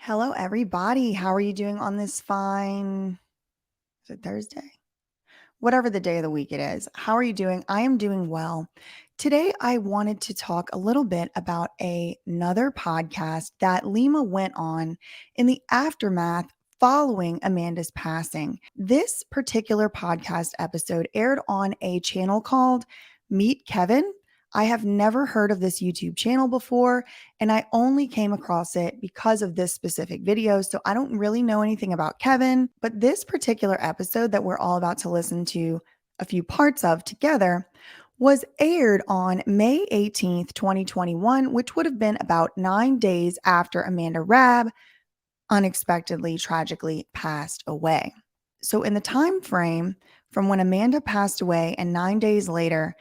Hello, everybody. How are you doing on this fine, is it Thursday? Whatever the day of the week it is. How are you doing? I am doing well. Today, I wanted to talk a little bit about another podcast that Lima went on in the aftermath following Amanda's passing. This particular podcast episode aired on a channel called Meet Kevin. I have never heard of this YouTube channel before, and I only came across it because of this specific video. So I don't really know anything about Kevin, but this particular episode that we're all about to listen to a few parts of together was aired on May 18th, 2021, which would have been about 9 days after Amanda Rabb unexpectedly, tragically passed away. So in the time frame from when Amanda passed away and 9 days later,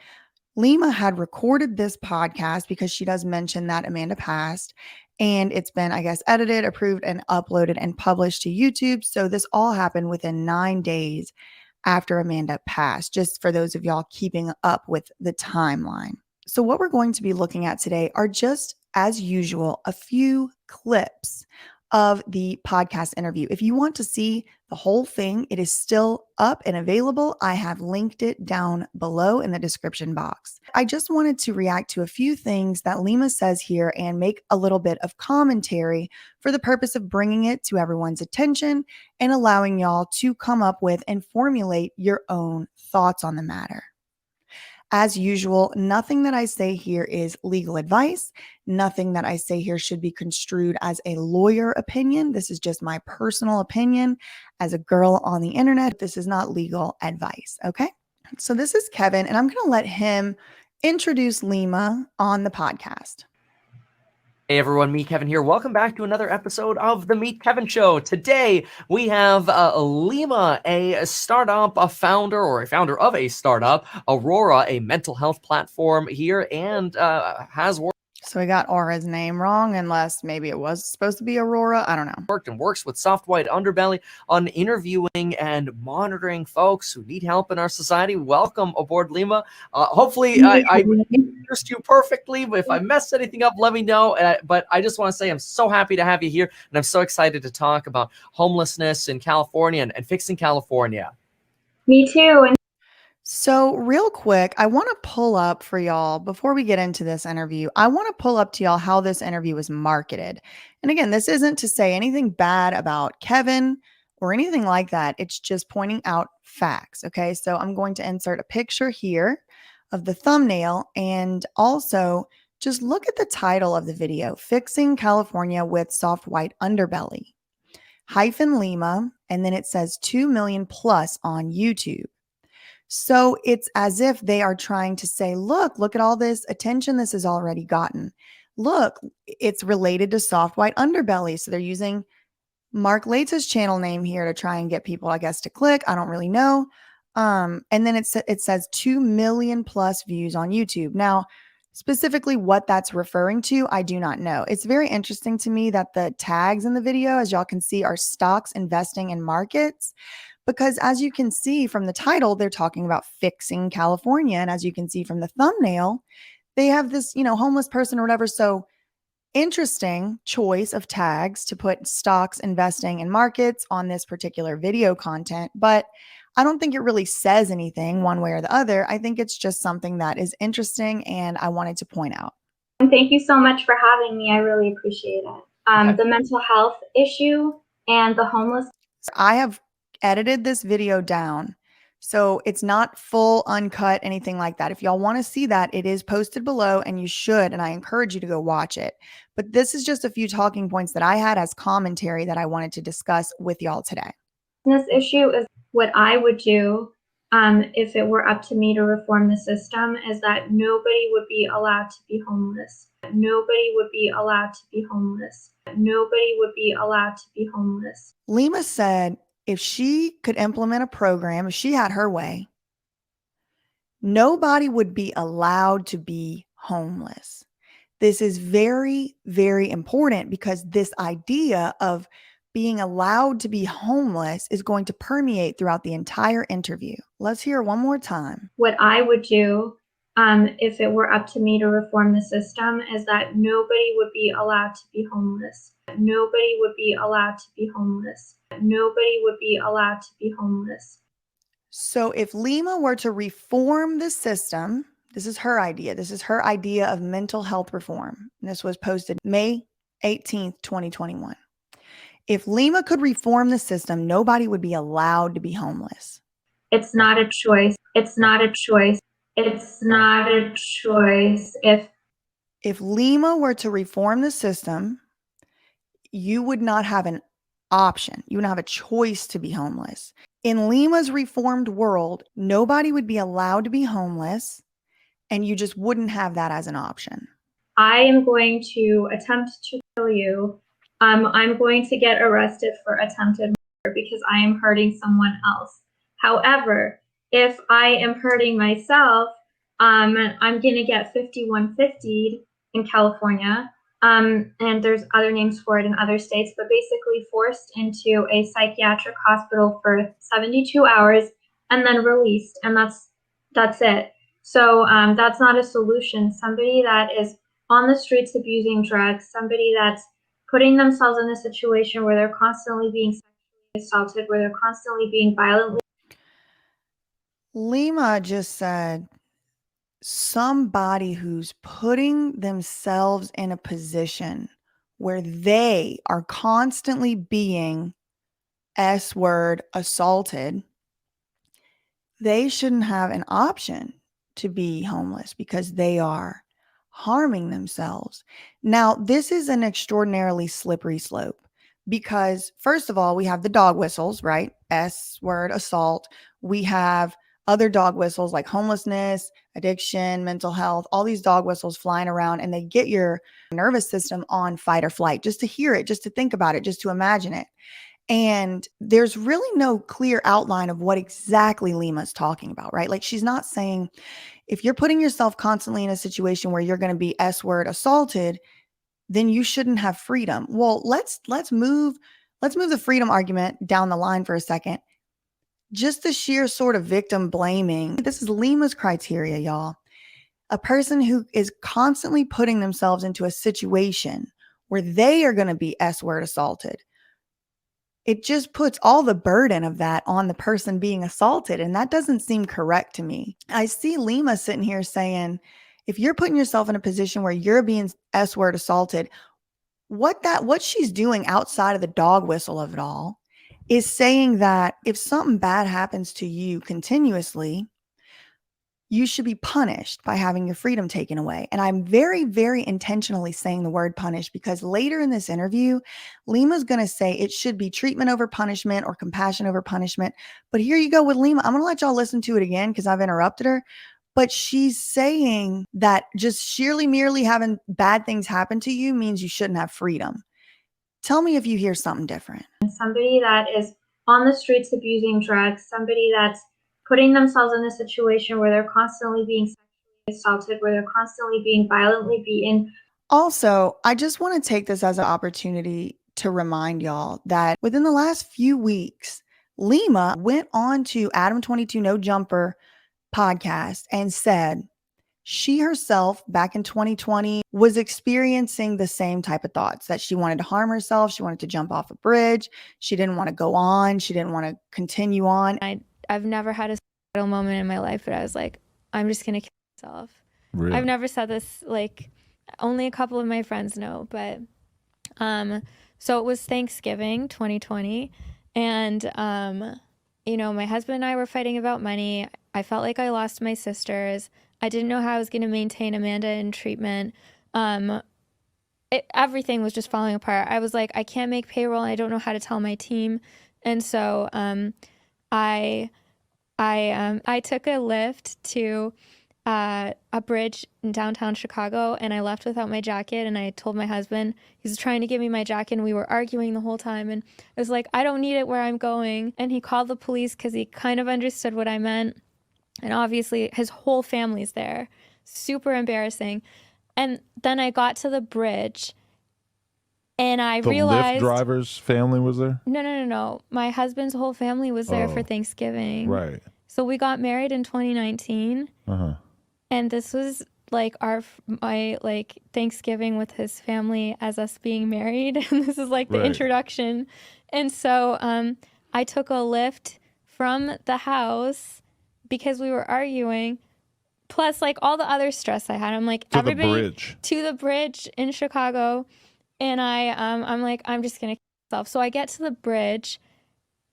Lima had recorded this podcast because she does mention that Amanda passed, and it's been, I guess, edited, approved, and uploaded and published to YouTube. So this all happened within 9 days after Amanda passed, just for those of y'all keeping up with the timeline. So what we're going to be looking at today are just, as usual, a few clips of the podcast interview. If you want to see the whole thing, it is still up and available. I have linked it down below in the description box. I just wanted to react to a few things that Lima says here and make a little bit of commentary for the purpose of bringing it to everyone's attention and allowing y'all to come up with and formulate your own thoughts on the matter. As usual, nothing that I say here is legal advice. Nothing that I say here should be construed as a lawyer opinion. This is just my personal opinion as a girl on the internet. This is not legal advice, okay? So this is Kevin, and I'm going to let him introduce Lima on the podcast. Hey everyone, Meet Kevin here. Welcome back to another episode of the Meet Kevin Show. Today we have Lima, a startup, a founder of a startup, Aurora, a mental health platform here, and has So we got Aura's name wrong, unless maybe it was supposed to be Aurora. I don't know. worked and works with Soft White Underbelly on interviewing and monitoring folks who need help in our society. Welcome aboard, Lima. Hopefully I introduced you perfectly, but if I messed anything up, let me know. But I just want to say I'm so happy to have you here, and I'm so excited to talk about homelessness in California and fixing California. Me too. So, real quick, I want to pull up for y'all before we get into this interview. I want to pull up to y'all how this interview was marketed. And again, this isn't to say anything bad about Kevin or anything like that. It's just pointing out facts. Okay. So, I'm going to insert a picture here of the thumbnail, and also just look at the title of the video: Fixing California with Soft White Underbelly, Lima, and then it says 2 million plus on YouTube. So it's as if they are trying to say, look at all this attention this has already gotten. Look, it's related to Soft White Underbelly. So they're using Mark Laita's channel name here to try and get people, I guess, to click. I don't really know. And then it says 2 million plus views on YouTube. Now, specifically what that's referring to, I do not know. It's very interesting to me that the tags in the video, as y'all can see, are stocks, investing, and markets. Because as you can see from the title, they're talking about fixing California. And as you can see from the thumbnail, they have this, homeless person or whatever. So interesting choice of tags to put stocks, investing, and markets on this particular video content. But I don't think it really says anything one way or the other. I think it's just something that is interesting, and I wanted to point out. Thank you so much for having me. I really appreciate it. The mental health issue and the homeless. I have edited this video down, so it's not full, uncut, anything like that. If y'all want to see that, it is posted below, and you should, and I encourage you to go watch it. But this is just a few talking points that I had as commentary that I wanted to discuss with y'all today. This issue is what I would do if it were up to me to reform the system, is that nobody would be allowed to be homeless. Nobody would be allowed to be homeless. Nobody would be allowed to be homeless. Lima said if she could implement a program, if she had her way, nobody would be allowed to be homeless. This is very, very important, because this idea of being allowed to be homeless is going to permeate throughout the entire interview. Let's hear it one more time. What I would do if it were up to me to reform the system, is that nobody would be allowed to be homeless. Nobody would be allowed to be homeless. Nobody would be allowed to be homeless. So if Lima were to reform the system, this is her idea. This is her idea of mental health reform. And this was posted May 18th, 2021. If Lima could reform the system, nobody would be allowed to be homeless. It's not a choice. It's not a choice. It's not a choice. If Lima were to reform the system, you would not have an option. You wouldn't have a choice to be homeless. In Lima's reformed world, nobody would be allowed to be homeless, and you just wouldn't have that as an option. I am going to attempt to kill you. I'm going to get arrested for attempted murder because I am hurting someone else. However, if I am hurting myself, I'm going to get 5150 in California. And there's other names for it in other states, but basically forced into a psychiatric hospital for 72 hours and then released. And that's it. So that's not a solution. Somebody that is on the streets abusing drugs, somebody that's putting themselves in a situation where they're constantly being sexually assaulted, where they're constantly being violently. Lima just said somebody who's putting themselves in a position where they are constantly being S-word assaulted, they shouldn't have an option to be homeless because they are harming themselves. Now, this is an extraordinarily slippery slope because, first of all, we have the dog whistles, right? S-word assault. We have other dog whistles like homelessness, addiction, mental health, all these dog whistles flying around, and they get your nervous system on fight or flight just to hear it, just to think about it, just to imagine it. And there's really no clear outline of what exactly Lima's talking about, right? Like, she's not saying if you're putting yourself constantly in a situation where you're going to be S-word assaulted, then you shouldn't have freedom. Well, let's move the freedom argument down the line for a second. Just the sheer sort of victim blaming. This is Lima's criteria, y'all. A person who is constantly putting themselves into a situation where they are going to be S-word assaulted. It just puts all the burden of that on the person being assaulted. And that doesn't seem correct to me. I see Lima sitting here saying, if you're putting yourself in a position where you're being S-word assaulted, what she's doing outside of the dog whistle of it all is saying that if something bad happens to you continuously, you should be punished by having your freedom taken away. And I'm very, very intentionally saying the word punish because later in this interview, Lima's going to say it should be treatment over punishment or compassion over punishment. But here you go with Lima. I'm going to let y'all listen to it again because I've interrupted her. But she's saying that just merely having bad things happen to you means you shouldn't have freedom. Tell me if you hear something different. Somebody that is on the streets abusing drugs, somebody that's putting themselves in a situation where they're constantly being sexually assaulted, where they're constantly being violently beaten. Also, I just want to take this as an opportunity to remind y'all that within the last few weeks, Lima went on to Adam 22 No Jumper podcast and said she herself back in 2020 was experiencing the same type of thoughts, that she wanted to harm herself. She wanted to jump off a bridge. She didn't want to go on. She didn't want to continue on. I've never had a suicidal moment in my life, but I was like, I'm just going to kill myself. Really? I've never said this, like, only a couple of my friends know, but so it was Thanksgiving 2020, and my husband and I were fighting about money. I felt like I lost my sisters. I didn't know how I was going to maintain Amanda in treatment. Everything was just falling apart. I was like, I can't make payroll. I don't know how to tell my team. And so I took a lift to a bridge in downtown Chicago, and I left without my jacket, and I told my husband, he was trying to give me my jacket, and we were arguing the whole time, and I was like, I don't need it where I'm going. And he called the police because he kind of understood what I meant. And obviously his whole family's there. Super embarrassing. And then I got to the bridge and I realized... The Lyft driver's family was there? No. My husband's whole family was there for Thanksgiving. Right. So we got married in 2019. And this was like my like Thanksgiving with his family as us being married. And this is like the introduction. And so I took a lift from the house because we were arguing, plus like all the other stress I had. I'm like, To everybody the bridge. to the bridge in Chicago. And I'm like, I'm just gonna kill myself. So I get to the bridge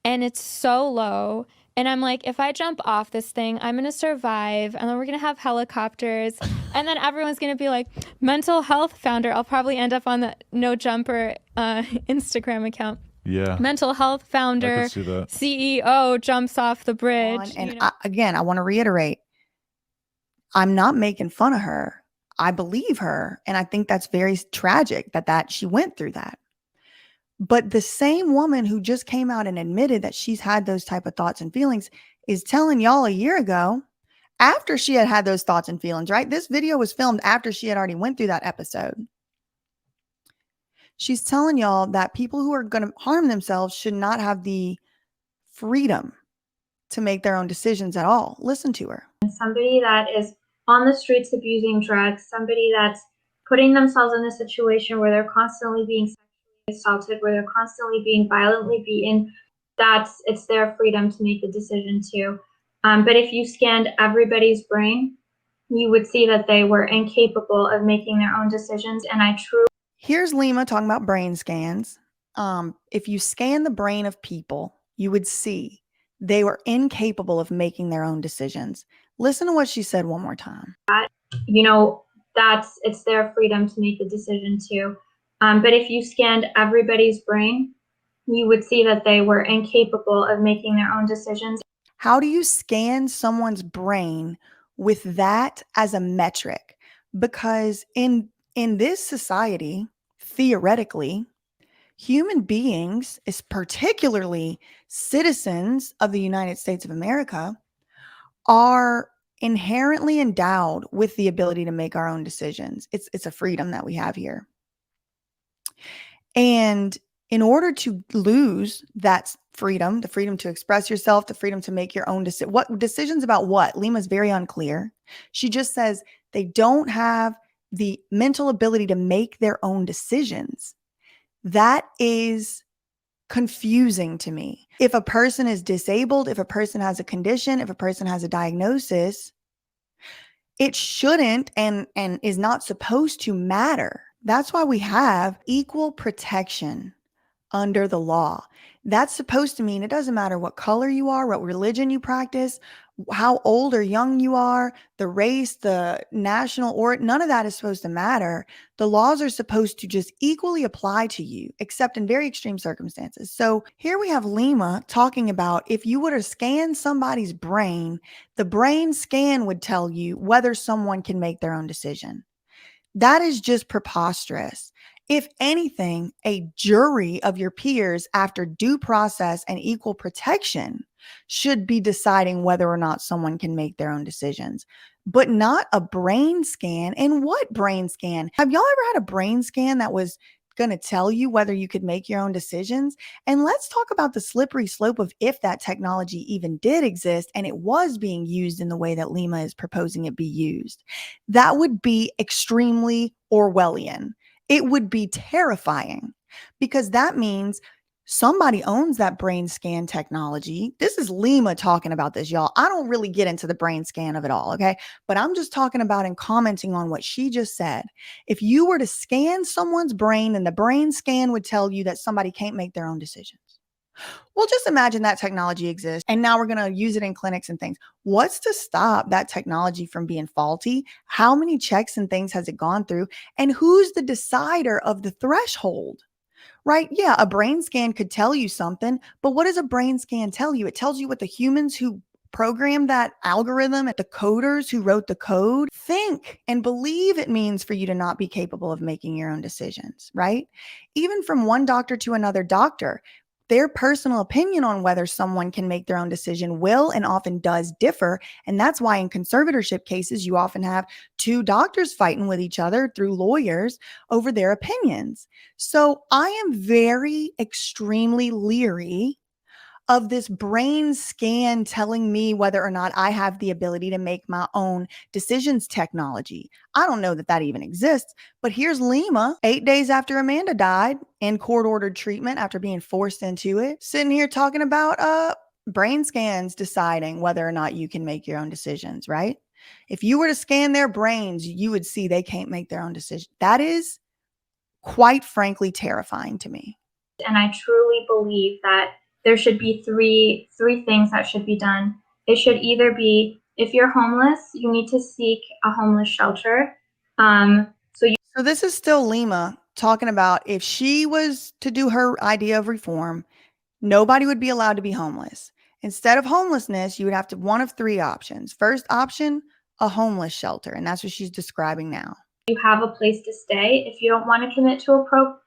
and it's so low. And I'm like, if I jump off this thing, I'm going to survive. And then we're going to have helicopters. And then everyone's going to be like, mental health founder. I'll probably end up on the No Jumper Instagram account. Yeah. Mental health founder, I can see that. CEO jumps off the bridge. And again, I want to reiterate, I'm not making fun of her. I believe her. And I think that's very tragic that she went through that. But the same woman who just came out and admitted that she's had those type of thoughts and feelings is telling y'all a year ago, after she had those thoughts and feelings, right? This video was filmed after she had already went through that episode. She's telling y'all that people who are going to harm themselves should not have the freedom to make their own decisions at all. Listen to her. Somebody that is on the streets abusing drugs, somebody that's putting themselves in a situation where they're constantly being sexually assaulted, where they're constantly being violently beaten, it's their freedom to make a decision too. But if you scanned everybody's brain, you would see that they were incapable of making their own decisions. And I truly... Here's Lima talking about brain scans. If you scan the brain of people, you would see they were incapable of making their own decisions. Listen to what she said one more time. It's their freedom to make a decision too. But if you scanned everybody's brain, you would see that they were incapable of making their own decisions. How do you scan someone's brain with that as a metric? Because in this society, theoretically, human beings, is particularly citizens of the United States of America, are inherently endowed with the ability to make our own decisions. It's a freedom that we have here. And in order to lose that freedom, the freedom to express yourself, the freedom to make your own decision, what decisions about what? Lima's very unclear. She just says they don't have the mental ability to make their own decisions. That is confusing to me. If a person is disabled, if a person has a condition, if a person has a diagnosis, it shouldn't and is not supposed to matter. That's why we have equal protection under the law. That's supposed to mean it doesn't matter what color you are, what religion you practice, how old or young you are, the race, the national, or none of that is supposed to matter. The laws are supposed to just equally apply to you, except in very extreme circumstances. So here we have Lima talking about if you were to scan somebody's brain, the brain scan would tell you whether someone can make their own decision. That is just preposterous. If anything, a jury of your peers after due process and equal protection should be deciding whether or not someone can make their own decisions, but not a brain scan. And what brain scan? Have y'all ever had a brain scan that was going to tell you whether you could make your own decisions? And let's talk about the slippery slope of if that technology even did exist and it was being used in the way that Lima is proposing it be used. That would be extremely Orwellian. It would be terrifying because that means somebody owns that brain scan technology. This is Lima talking about this, y'all. I don't really get into the brain scan of it all, okay? But I'm just talking about and commenting on what she just said. If you were to scan someone's brain and the brain scan would tell you that somebody can't make their own decisions. Well, just imagine that technology exists and now we're going to use it in clinics and things. What's to stop that technology from being faulty? How many checks and things has it gone through? And who's the decider of the threshold? Right? Yeah, a brain scan could tell you something, but what does a brain scan tell you? It tells you what the humans who programmed that algorithm, the coders who wrote the code, think and believe it means for you to not be capable of making your own decisions, right? Even from one doctor to another doctor, their personal opinion on whether someone can make their own decision will and often does differ. And that's why in conservatorship cases, you often have two doctors fighting with each other through lawyers over their opinions. So I am very extremely leery of this brain scan telling me whether or not I have the ability to make my own decisions technology. I don't know that that even exists, but here's Lima 8 days after Amanda died in court-ordered treatment after being forced into it, sitting here talking about brain scans deciding whether or not you can make your own decisions, right? If you were to scan their brains, you would see they can't make their own decision. That is quite frankly terrifying to me. And I truly believe that there should be three things that should be done. It should either be, if you're homeless, you need to seek a homeless shelter. So this is still Lima talking about if she was to do her idea of reform, nobody would be allowed to be homeless. Instead of homelessness, you would have to one of three options. First option, a homeless shelter. And that's what she's describing now. You have a place to stay. If you don't want to commit to a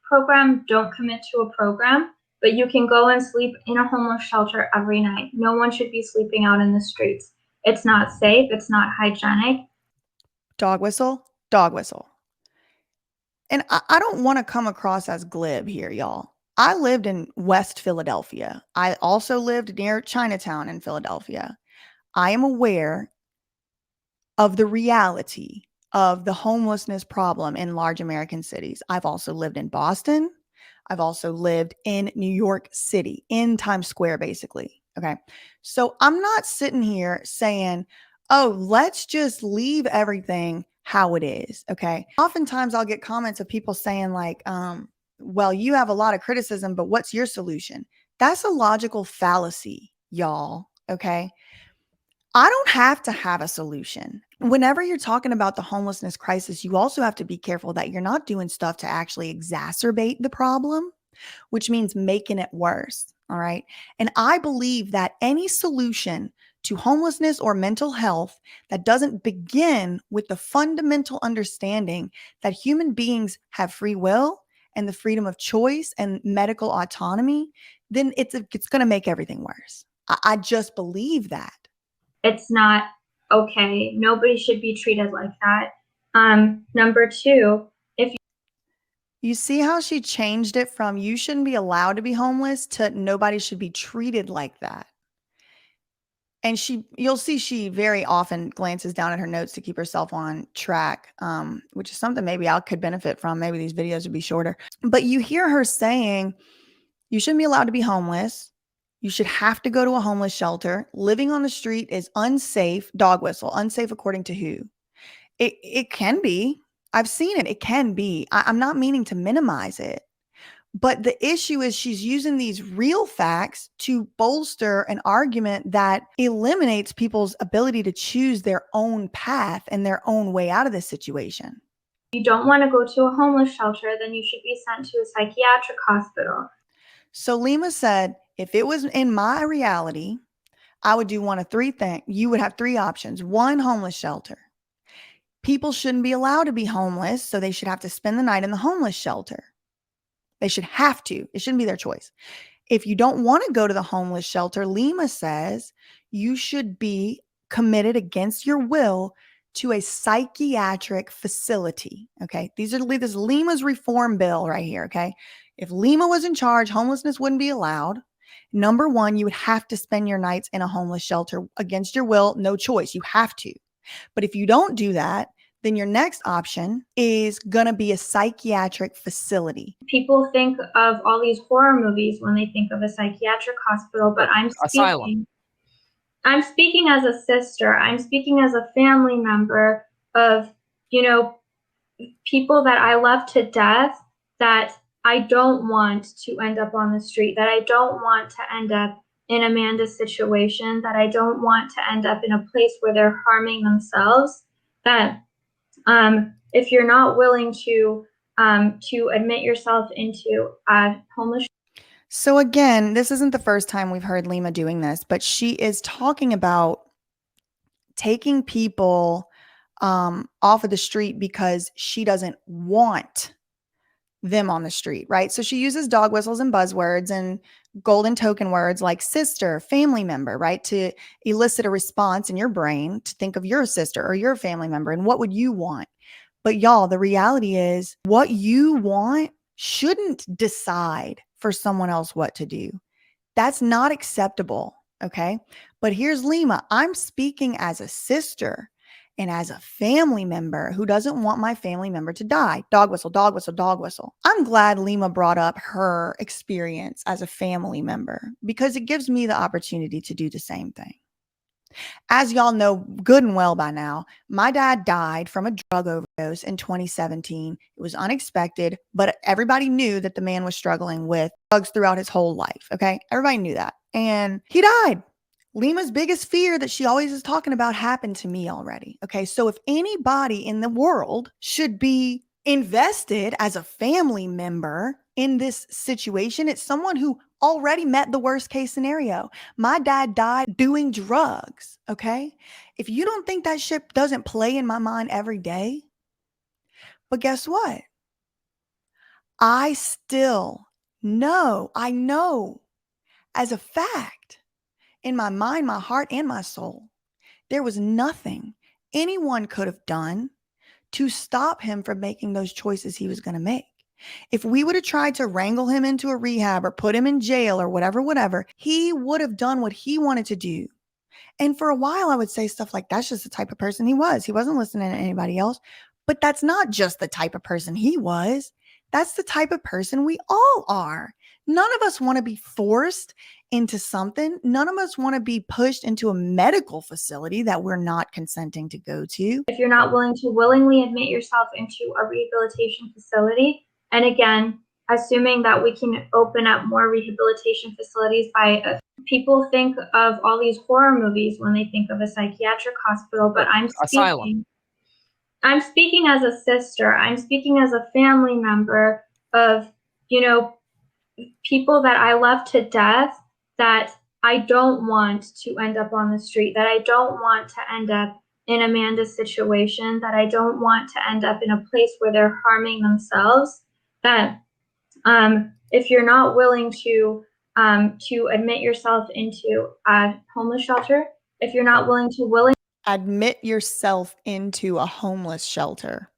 program, don't commit to a program. But you can go and sleep in a homeless shelter every night. No one should be sleeping out in the streets. It's not safe. It's not hygienic. Dog whistle, dog whistle. And I don't want to come across as glib here, y'all. I lived in West Philadelphia. I also lived near Chinatown in Philadelphia. I am aware of the reality of the homelessness problem in large American cities. I've also lived in Boston. I've also lived in New York City, in Times Square, basically. Okay. So I'm not sitting here saying, oh, let's just leave everything how it is. Okay. Oftentimes I'll get comments of people saying, like, well, you have a lot of criticism, but what's your solution? That's a logical fallacy, y'all. Okay. I don't have to have a solution. Whenever you're talking about the homelessness crisis, you also have to be careful that you're not doing stuff to actually exacerbate the problem, which means making it worse. All right. And I believe that any solution to homelessness or mental health that doesn't begin with the fundamental understanding that human beings have free will and the freedom of choice and medical autonomy, then it's going to make everything worse. I just believe that. It's not okay. Nobody should be treated like that. Number two, you see how she changed it from you shouldn't be allowed to be homeless to nobody should be treated like that. And you'll see she very often glances down at her notes to keep herself on track, which is something maybe I could benefit from. Maybe these videos would be shorter. But you hear her saying, you shouldn't be allowed to be homeless. You should have to go to a homeless shelter. Living on the street is unsafe. Dog whistle. Unsafe according to who? It can be. I've seen it. It can be. I'm not meaning to minimize it. But the issue is she's using these real facts to bolster an argument that eliminates people's ability to choose their own path and their own way out of this situation. If you don't want to go to a homeless shelter, then you should be sent to a psychiatric hospital. So Lima said, if it was in my reality, I would do one of three things. You would have three options. One, homeless shelter. People shouldn't be allowed to be homeless, so they should have to spend the night in the homeless shelter. They should have to. It shouldn't be their choice. If you don't want to go to the homeless shelter, Lima says you should be committed against your will to a psychiatric facility. Okay. This is Lima's reform bill right here. Okay. If Lima was in charge, homelessness wouldn't be allowed. Number one, you would have to spend your nights in a homeless shelter against your will. No choice. You have to. But if you don't do that, then your next option is going to be a psychiatric facility. People think of all these horror movies when they think of a psychiatric hospital, but I'm speaking as a sister. I'm speaking as a family member of, people that I love to death, that I don't want to end up on the street, that I don't want to end up in Amanda's situation, that I don't want to end up in a place where they're harming themselves, that if you're not willing to admit yourself into a homeless. So again, this isn't the first time we've heard Lima doing this, but she is talking about taking people off of the street because she doesn't want them on the street, right? So she uses dog whistles and buzzwords and golden token words like sister, family member, right? To elicit a response in your brain to think of your sister or your family member and what would you want? But y'all, the reality is what you want shouldn't decide for someone else what to do. That's not acceptable. Okay. But here's Lima. I'm speaking as a sister and as a family member who doesn't want my family member to die. Dog whistle, dog whistle, dog whistle. I'm glad Lima brought up her experience as a family member because it gives me the opportunity to do the same thing. As y'all know good and well by now, my dad died from a drug overdose in 2017. It was unexpected, but everybody knew that the man was struggling with drugs throughout his whole life. Okay. Everybody knew that. And he died. Lima's biggest fear that she always is talking about happened to me already. Okay. So if anybody in the world should be invested as a family member in this situation, it's someone who already met the worst case scenario. My dad died doing drugs. Okay. If you don't think that shit doesn't play in my mind every day, but guess what? I still know, I know as a fact in my mind, my heart, and my soul, there was nothing anyone could have done to stop him from making those choices he was going to make. If we would have tried to wrangle him into a rehab or put him in jail or whatever, he would have done what he wanted to do. And for a while, I would say stuff like, that's just the type of person he was. He wasn't listening to anybody else. But that's not just the type of person he was. That's the type of person we all are. None of us want to be forced into something. None of us want to be pushed into a medical facility that we're not consenting to go to. If you're not willing to willingly admit yourself into a rehabilitation facility, and again, assuming that we can open up more rehabilitation facilities by people think of all these horror movies when they think of a psychiatric hospital, but I'm speaking as a sister. I'm speaking as a family member of, people that I love to death, that I don't want to end up on the street, that I don't want to end up in Amanda's situation, that I don't want to end up in a place where they're harming themselves. That if you're not willing to admit yourself into a homeless shelter, if you're not willing to admit yourself into a homeless shelter,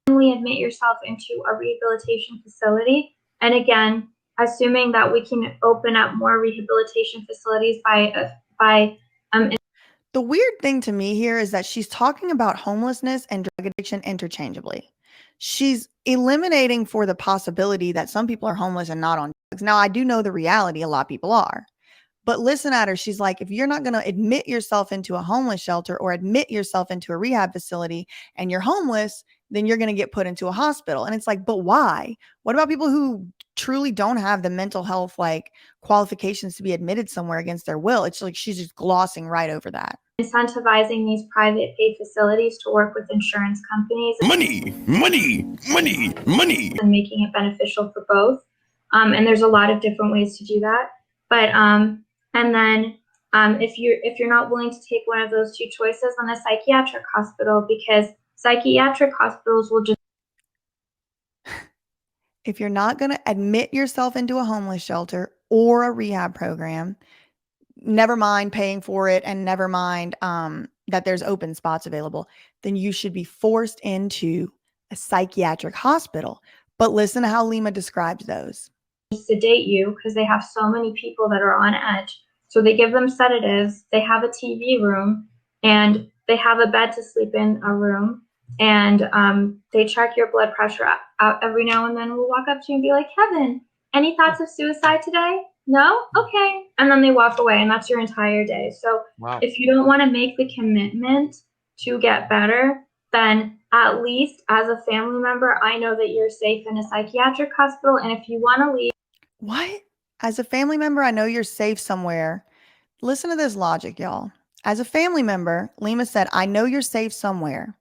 admit yourself into a rehabilitation facility, and again, assuming that we can open up more rehabilitation facilities by the weird thing to me here is that she's talking about homelessness and drug addiction interchangeably. She's eliminating for the possibility that some people are homeless and not on drugs. Now, I do know the reality, a lot of people are. But listen at her. She's like, if you're not going to admit yourself into a homeless shelter or admit yourself into a rehab facility and you're homeless, then you're going to get put into a hospital. And it's like, but why? What about people who truly don't have the mental health qualifications to be admitted somewhere against their will? It's like she's just glossing right over that. Incentivizing these private paid facilities to work with insurance companies. Money. And making it beneficial for both. And there's a lot of different ways to do that. But and then if you're not willing to take one of those two choices, then a psychiatric hospital, because psychiatric hospitals will just. If you're not going to admit yourself into a homeless shelter or a rehab program, never mind paying for it and never mind that there's open spots available, then you should be forced into a psychiatric hospital. But listen to how Lima describes those. Sedate you because they have so many people that are on edge. So they give them sedatives, they have a TV room, and they have a bed to sleep in a room, and they check your blood pressure out every now and then. We'll walk up to you and be like, Kevin, any thoughts of suicide today? No? Okay. And then they walk away, and that's your entire day. So If you don't want to make the commitment to get better, then at least as a family member, I know that you're safe in a psychiatric hospital. And if you want to leave. What? As a family member, I know you're safe somewhere. Listen to this logic, y'all. As a family member, Lima said, I know you're safe somewhere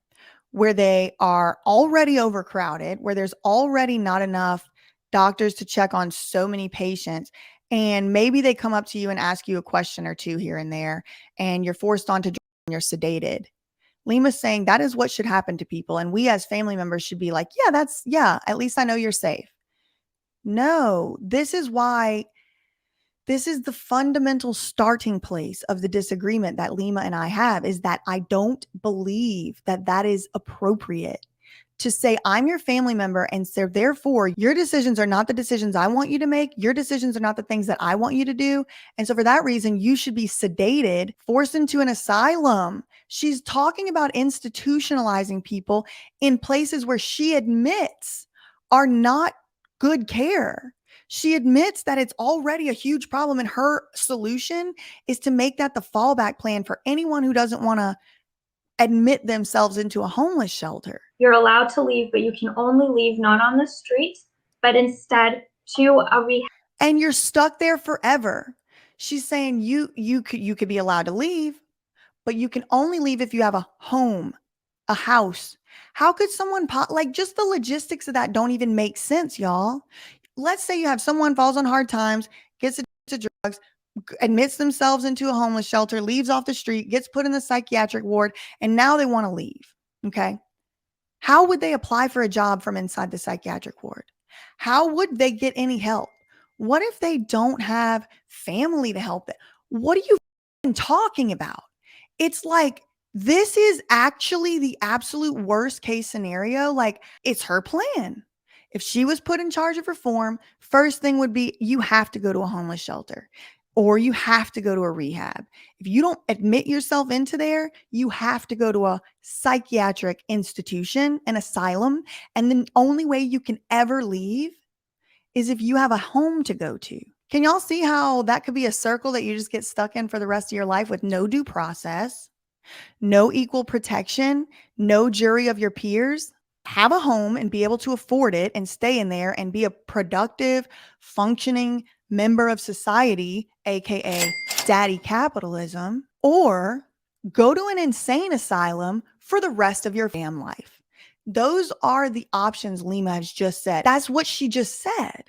where they are already overcrowded, where there's already not enough doctors to check on so many patients. And maybe they come up to you and ask you a question or two here and there, and you're forced onto drugs and you're sedated. Lima's saying that is what should happen to people. And we as family members should be like, at least I know you're safe. No, this is the fundamental starting place of the disagreement that Lima and I have, is that I don't believe that that is appropriate to say, I'm your family member. And so therefore your decisions are not the decisions I want you to make. Your decisions are not the things that I want you to do. And so for that reason, you should be sedated, forced into an asylum. She's talking about institutionalizing people in places where she admits are not good care. She admits that it's already a huge problem, and her solution is to make that the fallback plan for anyone who doesn't want to admit themselves into a homeless shelter. You're allowed to leave, but you can only leave not on the street, but instead to a rehab. And you're stuck there forever. She's saying you could be allowed to leave, but you can only leave if you have a home, a house. How could someone like, just the logistics of that don't even make sense, y'all. Let's say you have someone falls on hard times, gets addicted to drugs, admits themselves into a homeless shelter, leaves off the street, gets put in the psychiatric ward, and now they want to leave. Okay. How would they apply for a job from inside the psychiatric ward? How would they get any help? What if they don't have family to help them? What are you talking about? It's like, this is actually the absolute worst case scenario. Like, it's her plan. If she was put in charge of reform, first thing would be, you have to go to a homeless shelter or you have to go to a rehab. If you don't admit yourself into there, you have to go to a psychiatric institution, an asylum. And the only way you can ever leave is if you have a home to go to. Can y'all see how that could be a circle that you just get stuck in for the rest of your life with no due process, no equal protection, no jury of your peers? Have a home and be able to afford it and stay in there and be a productive, functioning member of society, aka daddy capitalism, or go to an insane asylum for the rest of your damn life. Those are the options Lima has just said. That's what she just said.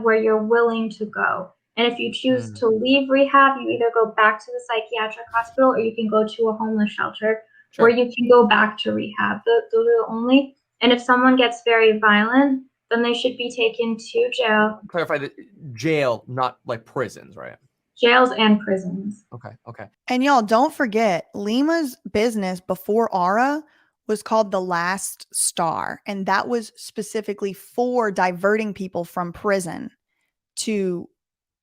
Where you're willing to go. And if you choose to leave rehab, you either go back to the psychiatric hospital or you can go to a homeless shelter, or you can go back to rehab. Those are the only. And if someone gets very violent, then they should be taken to jail. Clarify that jail, not like prisons, right? Jails and prisons. Okay. And y'all, don't forget, Lima's business before Aura was called The Last Star. And that was specifically for diverting people from prison to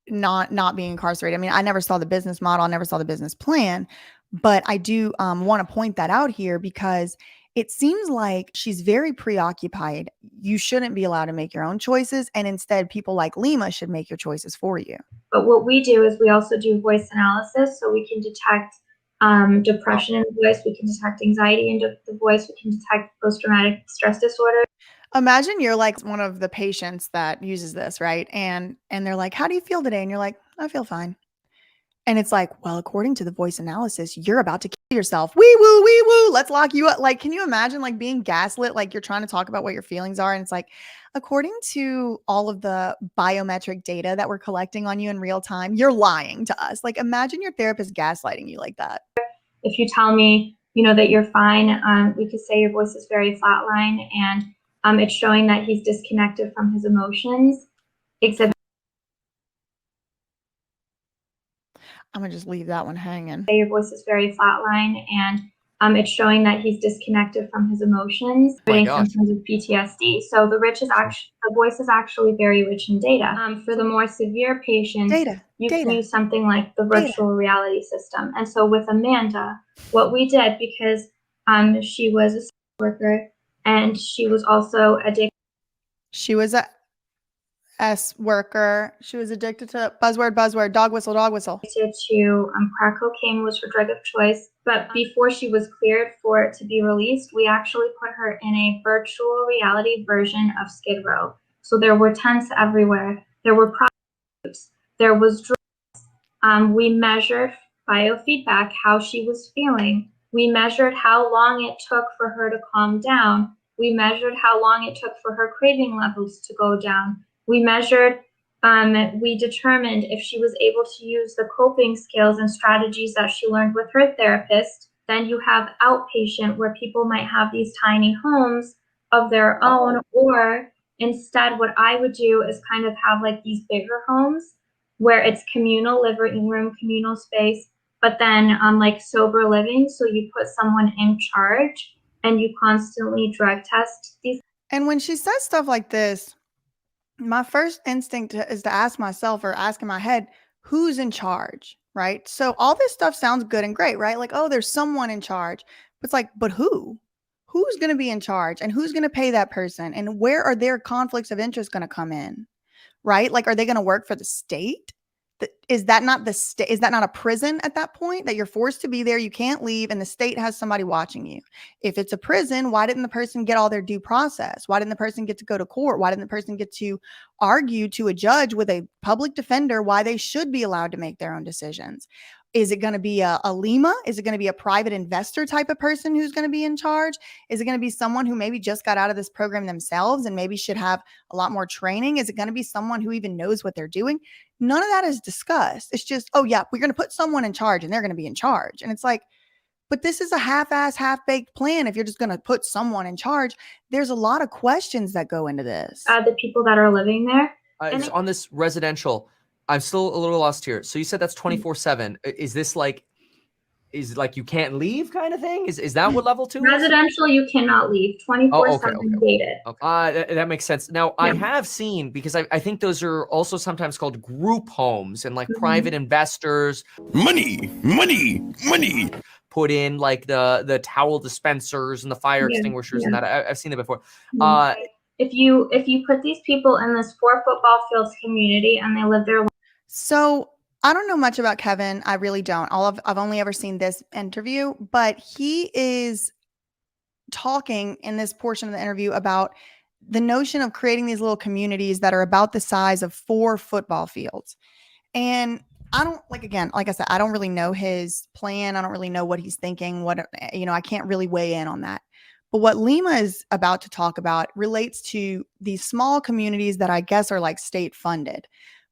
not being incarcerated. I mean, I never saw the business model. I never saw the business plan, but I do want to point that out here because it seems like she's very preoccupied. You shouldn't be allowed to make your own choices. And instead, people like Lima should make your choices for you. But what we do is we also do voice analysis. So we can detect depression in the voice. We can detect anxiety in the voice. We can detect post-traumatic stress disorder. Imagine you're like one of the patients that uses this, right? And they're like, how do you feel today? And you're like, I feel fine. And it's like, well, according to the voice analysis, you're about to kill yourself. Wee woo, let's lock you up. Like, can you imagine like being gaslit? Like you're trying to talk about what your feelings are. And it's like, according to all of the biometric data that we're collecting on you in real time, you're lying to us. Like, imagine your therapist gaslighting you like that. If you tell me, that you're fine, we could say your voice is very flatline and it's showing that he's disconnected from his emotions. I'm going to just leave that one hanging. Your voice is very flatline and it's showing that he's disconnected from his emotions, getting symptoms of PTSD. So the voice is actually very rich in data. For the more severe patients, you can use something like the virtual reality system. And so with Amanda, what we did, because she was a worker and she was also addicted. She was a S worker. She was addicted to buzzword, dog whistle. To crack cocaine was her drug of choice. But before she was cleared for it to be released, we actually put her in a virtual reality version of Skid Row. So there were tents everywhere. There were prostitutes. There was drugs. We measured biofeedback, how she was feeling. We measured how long it took for her to calm down. We measured how long it took for her craving levels to go down. We measured, we determined if she was able to use the coping skills and strategies that she learned with her therapist. Then you have outpatient, where people might have these tiny homes of their own, or instead what I would do is kind of have like these bigger homes where it's communal living room, communal space, but then like sober living. So you put someone in charge and you constantly drug test these. And when she says stuff like this, my first instinct is to ask myself or ask in my head, who's in charge, right? So all this stuff sounds good and great, right? Like, oh, there's someone in charge. But it's like, but who? Who's going to be in charge and who's going to pay that person? And where are their conflicts of interest going to come in? Right? Like, are they going to work for the state? Is that not the state? Is that not a prison at that point that you're forced to be there? You can't leave and the state has somebody watching you. If it's a prison, why didn't the person get all their due process? Why didn't the person get to go to court? Why didn't the person get to argue to a judge with a public defender why they should be allowed to make their own decisions? Is it going to be a Lima? Is it going to be a private investor type of person who's going to be in charge? Is it going to be someone who maybe just got out of this program themselves and maybe should have a lot more training? Is it going to be someone who even knows what they're doing? None of that is discussed. It's just, oh yeah, we're going to put someone in charge and they're going to be in charge. And it's like, but this is a half-ass, half-baked plan. If you're just going to put someone in charge, there's a lot of questions that go into this. The people that are living there. On this residential, I'm still a little lost here. So you said that's 24/7. Is this like, you can't leave kind of thing? Is that what level 2 is? Residential, you cannot leave. 24/7 gated. That makes sense. Now, I have seen, because I think those are also sometimes called group homes and like private investors. Money. Put in like the towel dispensers and the fire extinguishers and that. I've seen that before. If you put these people in this 4 football fields community and they live there. So I don't know much about Kevin. I really don't. I've only ever seen this interview, but he is talking in this portion of the interview about the notion of creating these little communities that are about the size of 4 football fields. And I don't like I said, I don't really know his plan. I don't really know what he's thinking. I can't really weigh in on that. But what Lima is about to talk about relates to these small communities that I guess are like state funded.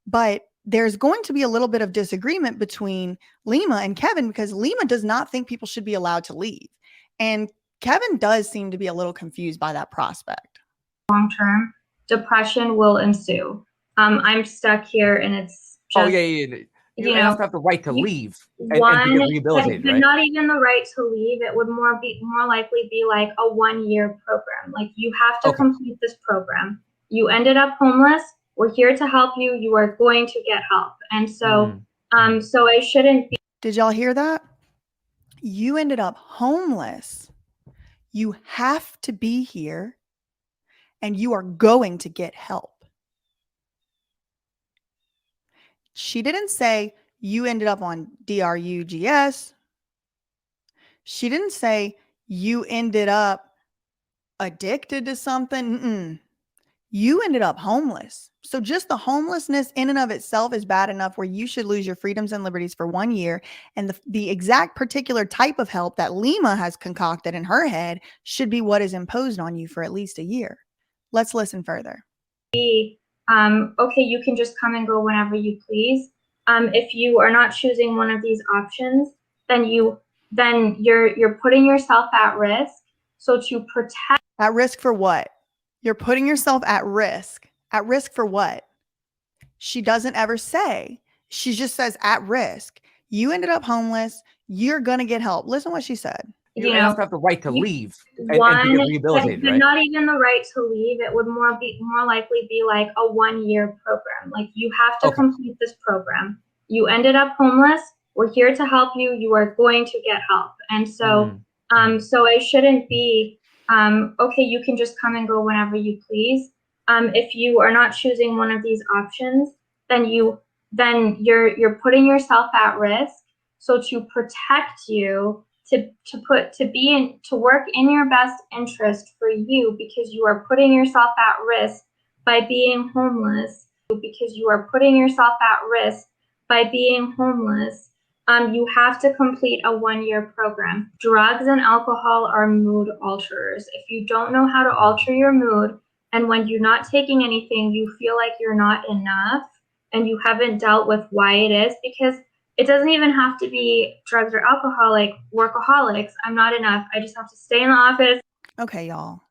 But there's going to be a little bit of disagreement between Lima and Kevin because Lima does not think people should be allowed to leave. And Kevin does seem to be a little confused by that prospect. Long-term depression will ensue. I'm stuck here and it's just, You have to have the right to leave and be rehabilitated, but right? not even the right to leave. It would more likely be like a 1-year program. Like you have to complete this program. You ended up homeless. We're here to help you. You are going to get help. And so, so I shouldn't be. Did y'all hear that? You ended up homeless. You have to be here and you are going to get help. She didn't say you ended up on DRUGS. She didn't say you ended up addicted to something. You ended up homeless. So just the homelessness in and of itself is bad enough where you should lose your freedoms and liberties for 1 year. And the exact particular type of help that Lima has concocted in her head should be what is imposed on you for at least a year. Let's listen further. Okay, you can just come and go whenever you please. If you are not choosing one of these options, then you're putting yourself at risk. So to protect. At risk for what? You're putting yourself at risk. At risk for what? She doesn't ever say. She just says at risk. You ended up homeless. You're going to get help. Listen what she said. You have to have the right to leave and be rehabilitated, but right? not even the right to leave. It would more likely be like a 1-year program. Like you have to complete this program. You ended up homeless. We're here to help you. You are going to get help. And so, so I shouldn't be, okay, you can just come and go whenever you please. If you are not choosing one of these options, then you're putting yourself at risk. So to protect you, to work in your best interest for you, because you are putting yourself at risk by being homeless, you have to complete a 1-year program. Drugs and alcohol are mood alterers. If you don't know how to alter your mood, and when you're not taking anything, you feel like you're not enough, and you haven't dealt with why it is, because it doesn't even have to be drugs or alcohol, like workaholics. I'm not enough. I just have to stay in the office. Okay, y'all.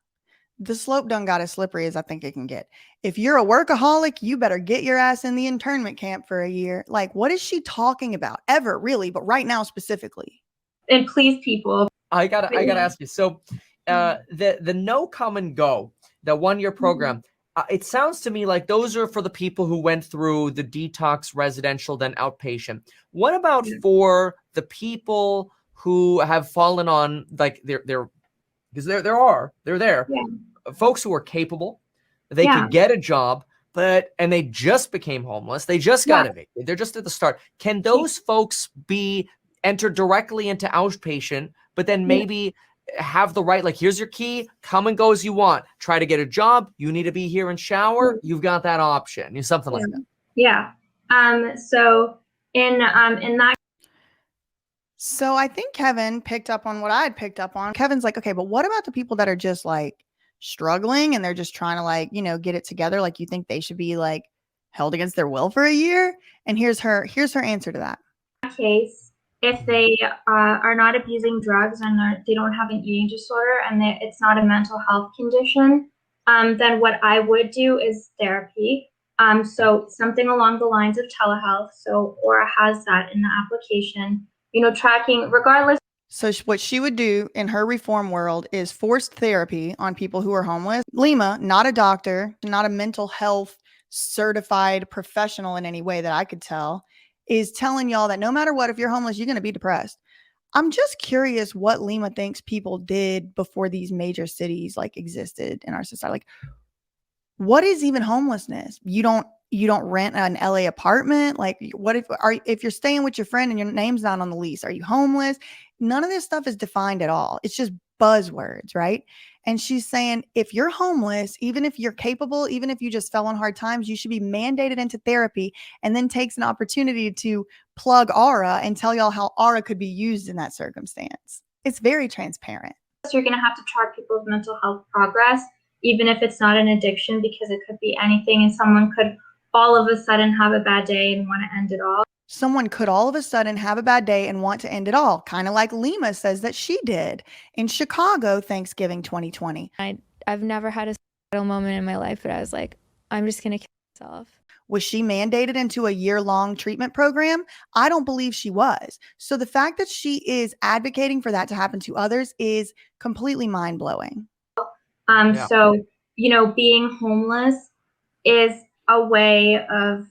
The slope done got as slippery as I think it can get. If you're a workaholic, you better get your ass in the internment camp for a year. Like, what is she talking about? Ever, really, but right now specifically. And please, people. I gotta ask you. So the no come and go, the 1-year program, it sounds to me like those are for the people who went through the detox residential, then outpatient. What about for the people who have fallen on, like, because they're there, folks who are capable, they could get a job, and they just became homeless, they just got evicted, they're just at the start. Can those folks be entered directly into outpatient, but then maybe have the right, like, here's your key, come and go as you want, try to get a job, you need to be here and shower, you've got that option, something like that? So in that. So I think Kevin picked up on what I had picked up on. Kevin's like, okay, but what about the people that are just like struggling and they're just trying to, like, get it together? Like, you think they should be like held against their will for a year? And here's her answer to that. Case, if they are not abusing drugs and they don't have an eating disorder and it's not a mental health condition, then what I would do is therapy. So something along the lines of telehealth. So Aura has that in the application, tracking regardless. So what she would do in her reform world is forced therapy on people who are homeless. Lima, not a doctor, not a mental health certified professional in any way that I could tell, is telling y'all that no matter what, if you're homeless, you're going to be depressed. I'm just curious what Lima thinks people did before these major cities like existed in our society. Like, what is even homelessness? You don't rent an LA apartment? Like, what if you're staying with your friend and your name's not on the lease? Are you homeless? None of this stuff is defined at all. It's just buzzwords, right? And she's saying, if you're homeless, even if you're capable, even if you just fell on hard times, you should be mandated into therapy, and then takes an opportunity to plug Aura and tell y'all how Aura could be used in that circumstance. It's very transparent. You're going to have to track people's mental health progress, even if it's not an addiction, because it could be anything, and someone could all of a sudden have a bad day and want to end it all. Someone could all of a sudden have a bad day and want to end it all, kind of like Lima says that she did in Chicago, Thanksgiving 2020. I've never had a suicidal moment in my life, but I was like, I'm just going to kill myself. Was she mandated into a year-long treatment program? I don't believe she was. So the fact that she is advocating for that to happen to others is completely mind-blowing. So, being homeless is a way of,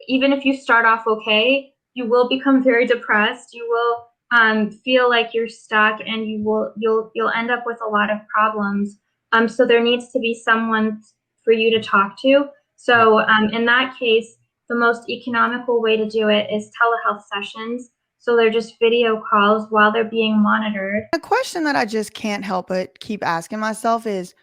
even if you start off okay, you will become very depressed. You will feel like you're stuck, and you'll end up with a lot of problems. So there needs to be someone for you to talk to. So in that case, the most economical way to do it is telehealth sessions. So they're just video calls while they're being monitored. A question that I just can't help but keep asking myself is,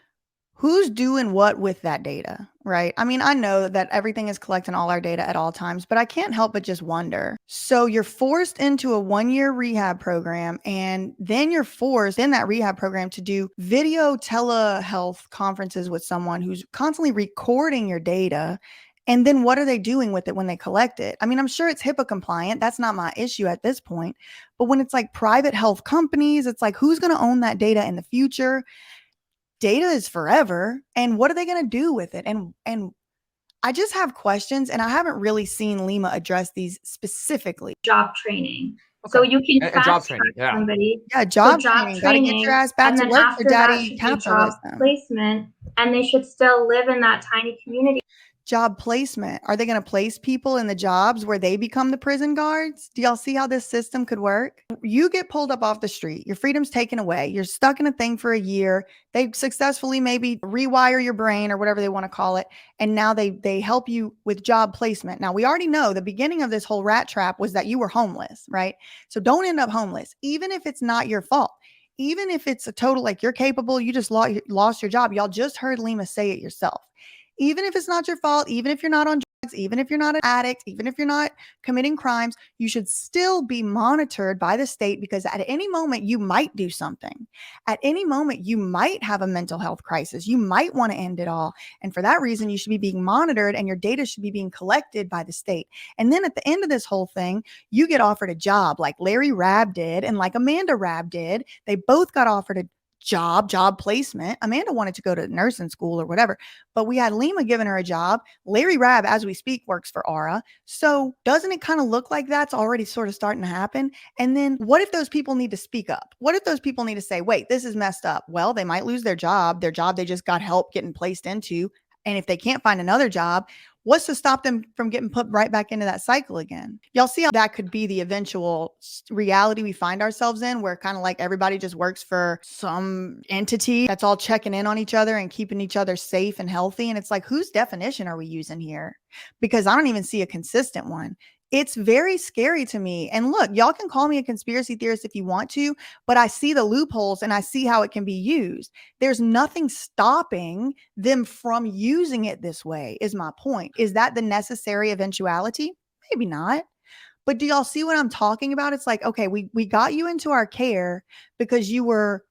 who's doing what with that data, right? I mean, I know that everything is collecting all our data at all times, but I can't help but just wonder. So you're forced into a 1-year rehab program, and then you're forced in that rehab program to do video telehealth conferences with someone who's constantly recording your data. And then what are they doing with it when they collect it? I mean, I'm sure it's HIPAA compliant. That's not my issue at this point. But when it's like private health companies, it's like, who's going to own that data in the future? Data is forever. And what are they going to do with it? And I just have questions, and I haven't really seen Lima address these specifically. Job training. Okay. So you can fast track somebody. Yeah, job training. Got to get your ass back to work for daddy capitalism. Job placement, and they should still live in that tiny community. Job placement. Are they going to place people in the jobs where they become the prison guards? Do y'all see how this system could work? You get pulled up off the street. Your freedom's taken away. You're stuck in a thing for a year. They successfully maybe rewire your brain or whatever they want to call it. And now they help you with job placement. Now, we already know the beginning of this whole rat trap was that you were homeless, right? So don't end up homeless, even if it's not your fault. Even if it's a total, like, you're capable, you just lost your job. Y'all just heard Lima say it yourself. Even if it's not your fault, even if you're not on drugs, even if you're not an addict, even if you're not committing crimes, you should still be monitored by the state, because at any moment you might do something. At any moment you might have a mental health crisis. You might want to end it all. And for that reason, you should be being monitored, and your data should be being collected by the state. And then at the end of this whole thing, you get offered a job like Larry Rabb did and like Amanda Rabb did. They both got offered job placement. Amanda wanted to go to nursing school or whatever, but we had Lima giving her a job. Larry Rabb, as we speak, works for Aura. So doesn't it kind of look like that's already sort of starting to happen? And then what if those people need to speak up? What if those people need to say, wait, this is messed up? Well, they might lose their job they just got help getting placed into. And if they can't find another job, what's to stop them from getting put right back into that cycle again? Y'all see how that could be the eventual reality we find ourselves in, where kind of like everybody just works for some entity that's all checking in on each other and keeping each other safe and healthy. And it's like, whose definition are we using here? Because I don't even see a consistent one. It's very scary to me. And look, y'all can call me a conspiracy theorist if you want to, but I see the loopholes and I see how it can be used. There's nothing stopping them from using it this way, is my point. Is that the necessary eventuality? Maybe not. But do y'all see what I'm talking about? It's like, okay, we got you into our care because you were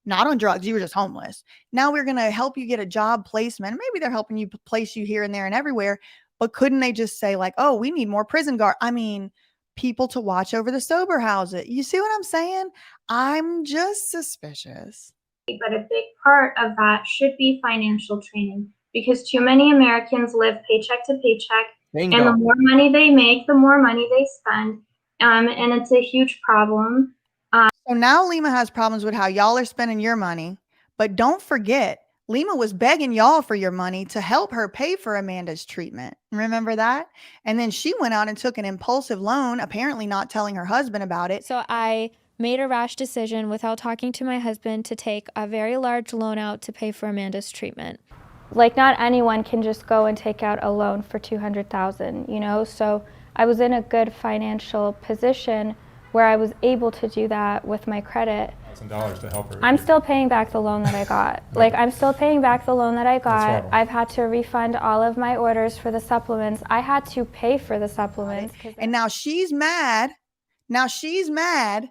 not on drugs. You were just homeless. Now we're going to help you get a job placement. Maybe they're helping you place you here and there and everywhere. But couldn't they just say like, oh, we need more prison guard? I mean, people to watch over the sober houses. You see what I'm saying? I'm just suspicious. But a big part of that should be financial training, because too many Americans live paycheck to paycheck. Bingo. And the more money they make, the more money they spend. And it's a huge problem. So now Lima has problems with how y'all are spending your money. But don't forget, Lima was begging y'all for your money to help her pay for Amanda's treatment. Remember that? And then she went out and took an impulsive loan, apparently not telling her husband about it. So I made a rash decision without talking to my husband to take a very large loan out to pay for Amanda's treatment. Like, not anyone can just go and take out a loan for $200,000, you know? So I was in a good financial position where I was able to do that with my credit. $1,000 to help her. I'm still paying back the loan that I got. Like, I'm still paying back the loan that I got. I've had to refund all of my orders for the supplements. I had to pay for the supplements. And now she's mad. Now she's mad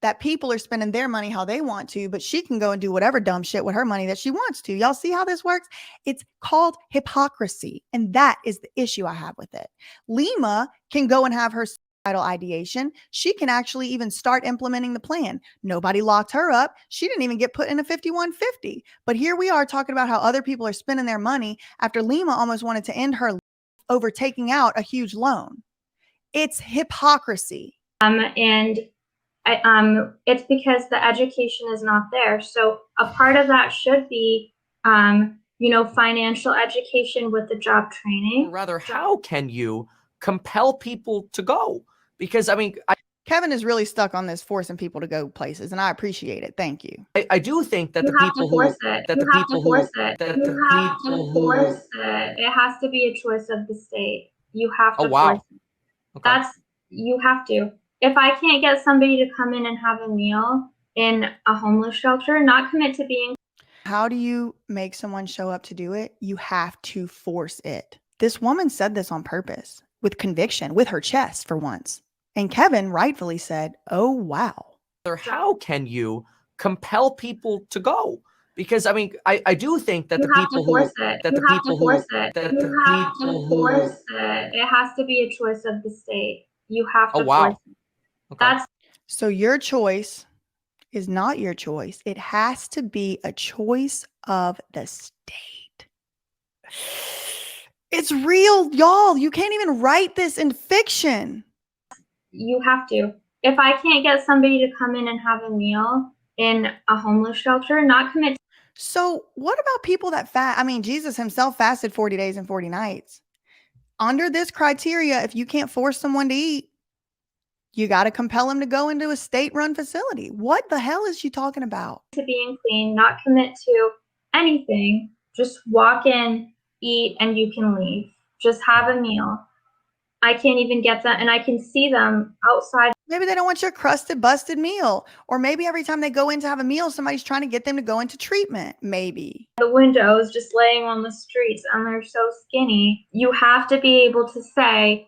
that people are spending their money how they want to, but she can go and do whatever dumb shit with her money that she wants to. Y'all see how this works? It's called hypocrisy. And that is the issue I have with it. Lima can go and have her suicidal ideation. She can actually even start implementing the plan. Nobody locked her up. She didn't even get put in a 5150. But here we are talking about how other people are spending their money after Lima almost wanted to end her life over taking out a huge loan. It's hypocrisy. It's because the education is not there. So a part of that should be, financial education with the job training. Or rather, how can you compel people to go? Because, I mean, Kevin is really stuck on this forcing people to go places, and I appreciate it. Thank you. I do think that You the have people to force who it. that You the have people to force who it. that You the have people to who force it. It has to be a choice of the state. You have to oh wow force it. You have to. If I can't get somebody to come in and have a meal in a homeless shelter, not commit to being. How do you make someone show up to do it? You have to force it. This woman said this on purpose, with conviction, with her chest for once. And Kevin rightfully said, oh, wow. How can you compel people to go? Because, I mean, I do think that You the have people to force who it. that You the have people to force who it. that You the have people to who force it. It has to be a choice of the state. You have to oh wow force it. okay. That's So your choice is not your choice. It has to be a choice of the state. It's real, y'all. You can't even write this in fiction. You have to. If I can't get somebody to come in and have a meal in a homeless shelter, not commit. So what about people that fast? I mean, Jesus himself fasted 40 days and 40 nights. Under this criteria, if you can't force someone to eat, you got to compel them to go into a state-run facility. What the hell is she talking about? To being clean, not commit to anything. Just walk in, eat, and you can leave. Just have a meal. I can't even get that, and I can see them outside. Maybe they don't want your crusted, busted meal. Or maybe every time they go in to have a meal, somebody's trying to get them to go into treatment. Maybe. The windows just laying on the streets, and they're so skinny. You have to be able to say,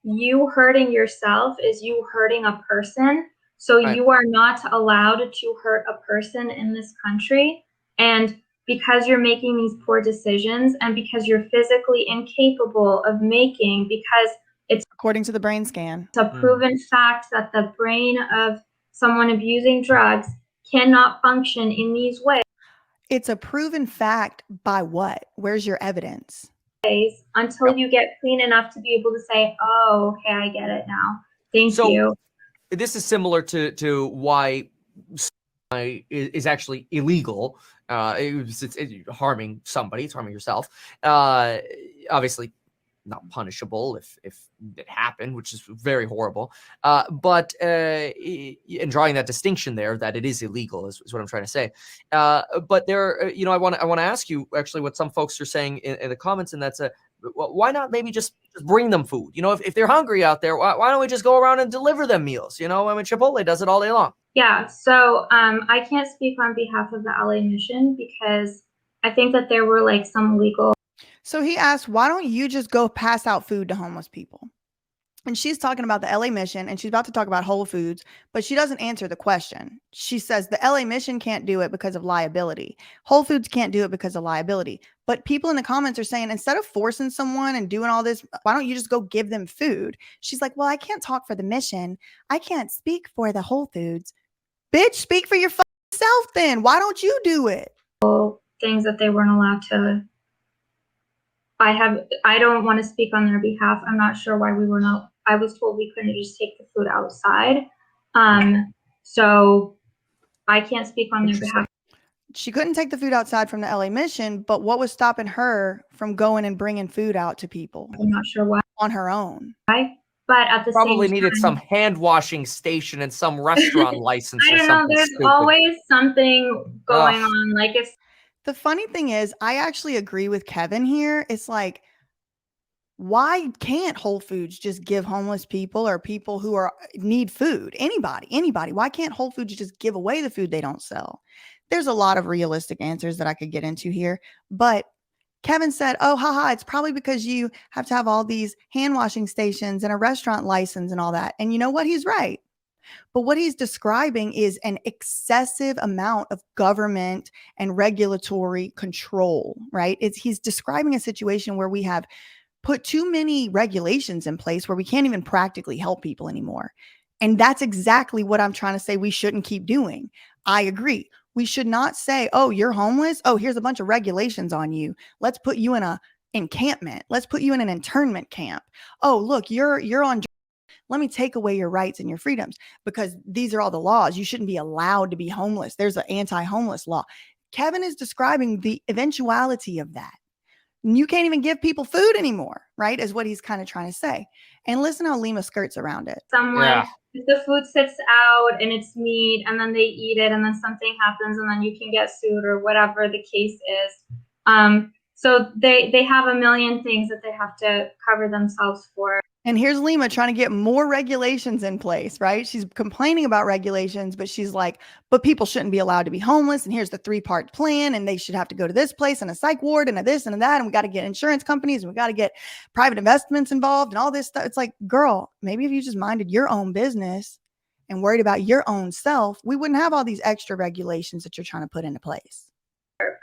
you hurting yourself is you hurting a person. So Right. you are not allowed to hurt a person in this country. And because you're making these poor decisions and because you're physically incapable of making, because it's According to the brain scan. a proven fact that the brain of someone abusing drugs cannot function in these ways It's a proven fact by what? Where's your evidence? until you get clean enough to be able to say, oh, okay, I get it now. Thank you. This is similar to why is actually illegal. It's harming somebody, it's harming yourself. Obviously not punishable if it happened, which is very horrible. But in drawing that distinction there, that it is illegal is what I'm trying to say. But there, I want to ask you actually what some folks are saying in the comments, and that's why not maybe just bring them food? If they're hungry out there, why don't we just go around and deliver them meals? I mean, Chipotle does it all day long. Yeah, so I can't speak on behalf of the LA Mission because I think that there were like some legal. So he asked, why don't you just go pass out food to homeless people? And she's talking about the LA Mission, and she's about to talk about Whole Foods, but she doesn't answer the question. She says the LA Mission can't do it because of liability. Whole Foods can't do it because of liability. But people in the comments are saying, instead of forcing someone and doing all this, why don't you just go give them food? She's like, well, I can't talk for the mission. I can't speak for the Whole Foods. Bitch, speak for your self then. Why don't you do it? Things that they weren't allowed to. I don't want to speak on their behalf. I'm not sure why we were not. I was told we couldn't just take the food outside. So I can't speak on their behalf. She couldn't take the food outside from the LA Mission, but what was stopping her from going and bringing food out to people? I'm not sure why. On her own. But at the Probably same needed time, some hand washing station and some restaurant license. I don't know. There's stupid. Always something going on. Like if the funny thing is, I actually agree with Kevin here. It's like, why can't Whole Foods just give homeless people or people who need food? Anybody. Why can't Whole Foods just give away the food they don't sell? There's a lot of realistic answers that I could get into here, but Kevin said, oh, haha, it's probably because you have to have all these hand washing stations and a restaurant license and all that. And you know what? He's right. But what he's describing is an excessive amount of government and regulatory control, right? He's describing a situation where we have put too many regulations in place where we can't even practically help people anymore. And that's exactly what I'm trying to say we shouldn't keep doing. I agree. We should not say, oh, you're homeless. Oh, here's a bunch of regulations on you. Let's put you in a encampment. Let's put you in an internment camp. Oh, look, you're on. Let me take away your rights and your freedoms because these are all the laws. You shouldn't be allowed to be homeless. There's an anti-homeless law. Kevin is describing the eventuality of that. You can't even give people food anymore, right? Is what he's kind of trying to say. And listen how Lima skirts around it. If the food sits out and it's meat and then they eat it and then something happens and then you can get sued or whatever the case is. So they have a million things that they have to cover themselves for. And here's Lima trying to get more regulations in place, right? She's complaining about regulations, but she's like, but people shouldn't be allowed to be homeless. And here's the 3-part plan. And they should have to go to this place and a psych ward and a this and a that. And we got to get insurance companies and we got to get private investments involved and all this stuff. It's like, girl, maybe if you just minded your own business and worried about your own self, we wouldn't have all these extra regulations that you're trying to put into place.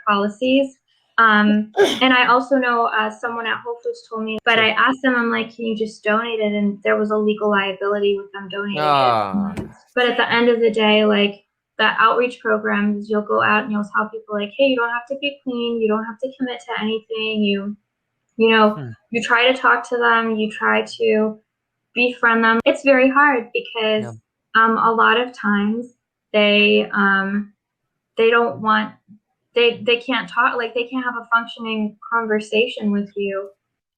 Policies. And I also know someone at Whole Foods told me, but I asked them, I'm like, can you just donate it? And there was a legal liability with them donating it. But at the end of the day, like the outreach programs, you'll go out and you'll tell people like, hey, you don't have to be clean. You don't have to commit to anything. You try to talk to them. You try to befriend them. It's very hard because a lot of times they don't want. They can't talk, like they can't have a functioning conversation with you.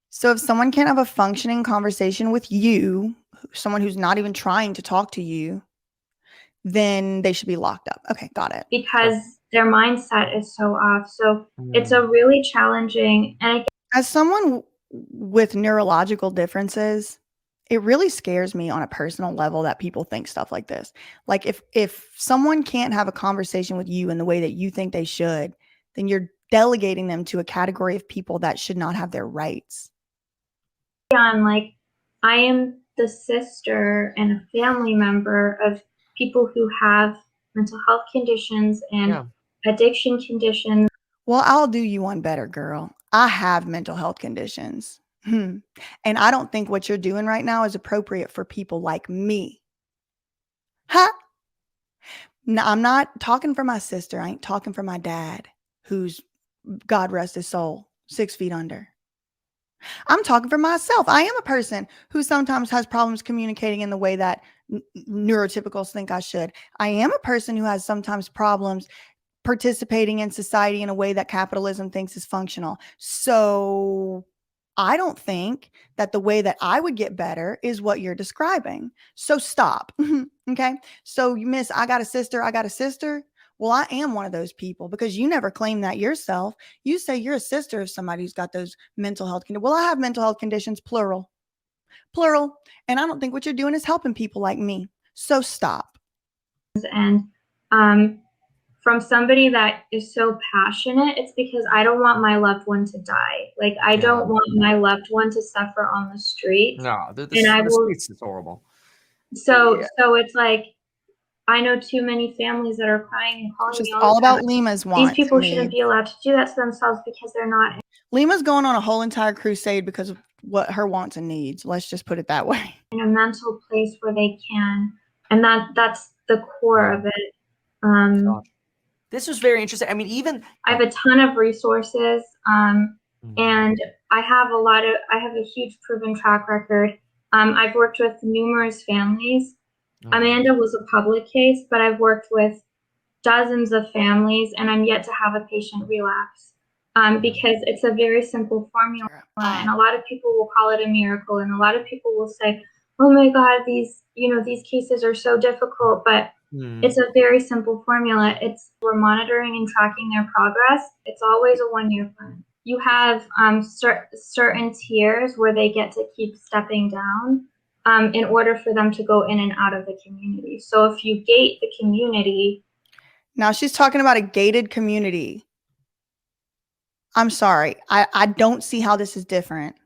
So if someone can't have a functioning conversation with you, someone who's not even trying to talk to you, then they should be locked up. Okay, got it. Because their mindset is so off. So it's a really challenging. And as someone with neurological differences, it really scares me on a personal level that people think stuff like this. Like if someone can't have a conversation with you in the way that you think they should, then you're delegating them to a category of people that should not have their rights. Like I am the sister and a family member of people who have mental health conditions and addiction conditions. Well, I'll do you one better, girl. I have mental health conditions. And I don't think what you're doing right now is appropriate for people like me. No, I'm not talking for my sister. I ain't talking for my dad, who's, God rest his soul, 6 feet under. I'm talking for myself. I am a person who sometimes has problems communicating in the way that neurotypicals think I should. I am a person who has sometimes problems participating in society in a way that capitalism thinks is functional. So I don't think that the way that I would get better is what you're describing. So stop. Okay. So you miss, I got a sister. I got a sister. Well, I am one of those people because you never claim that yourself. You say you're a sister of somebody who's got those mental health conditions. Well, I have mental health conditions, plural, plural. And I don't think what you're doing is helping people like me. So stop. And from somebody that is so passionate, it's because I don't want my loved one to die. Like, I don't want my loved one to suffer on the streets. No, and I the will. streets is horrible. So it's like, I know too many families that are crying and calling It's just me all the time. about Lima's These wants. people shouldn't be allowed to do that to themselves because they're not. Lima's going on a whole entire crusade because of what her wants and needs. Let's just put it that way. In a mental place where they can, and that's the core of it. This was very interesting. I mean, even I have a ton of resources, and I have a huge proven track record. I've worked with numerous families. Amanda was a public case, but I've worked with dozens of families, and I'm yet to have a patient relapse, because it's a very simple formula, and a lot of people will call it a miracle, and a lot of people will say, oh my God, these cases are so difficult, but it's a very simple formula. We're monitoring and tracking their progress. It's always a 1-year plan. You have certain tiers where they get to keep stepping down in order for them to go in and out of the community. So if you gate the community. Now she's talking about a gated community. I'm sorry. I don't see how this is different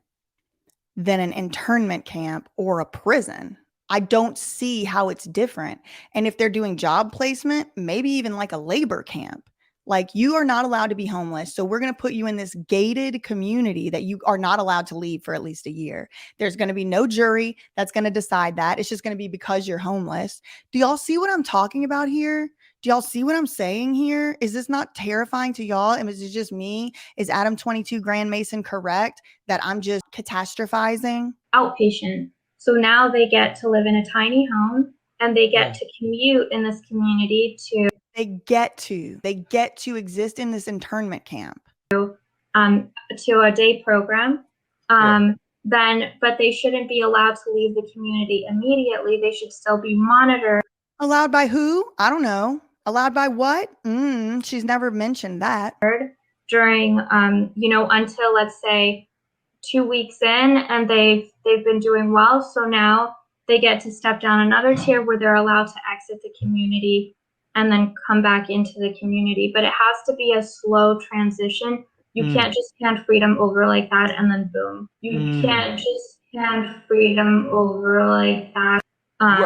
than an internment camp or a prison. I don't see how it's different. And if they're doing job placement, maybe even like a labor camp, like you are not allowed to be homeless. So we're going to put you in this gated community that you are not allowed to leave for at least a year. There's going to be no jury that's going to decide that. It's just going to be because you're homeless. Do y'all see what I'm talking about here? Do y'all see what I'm saying here? Is this not terrifying to y'all? And is it just me? Is Adam 22 Grand Mason correct that I'm just catastrophizing? Outpatient. So now they get to live in a tiny home and they get to commute in this community to. They get to exist in this internment camp. To a day program. But they shouldn't be allowed to leave the community immediately. They should still be monitored. Allowed by who? I don't know. Allowed by what? She's never mentioned that. During, until let's say 2 weeks in, and they've been doing well. So now they get to step down another tier where they're allowed to exit the community and then come back into the community. But it has to be a slow transition. You can't just hand freedom over like that and then boom. You can't just hand freedom over like that.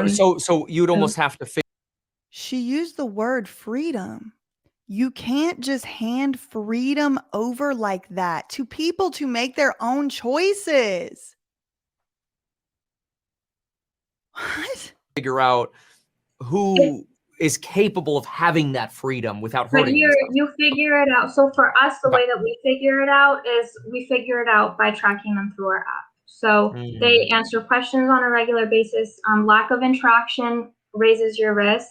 So you'd almost have to figure. She used the word freedom. You can't just hand freedom over like that to people to make their own choices. What? Figure out who is capable of having that freedom without hurting themselves. You figure it out. So for us, the way that we figure it out is we figure it out by tracking them through our app. So they answer questions on a regular basis. Lack of interaction raises your risk.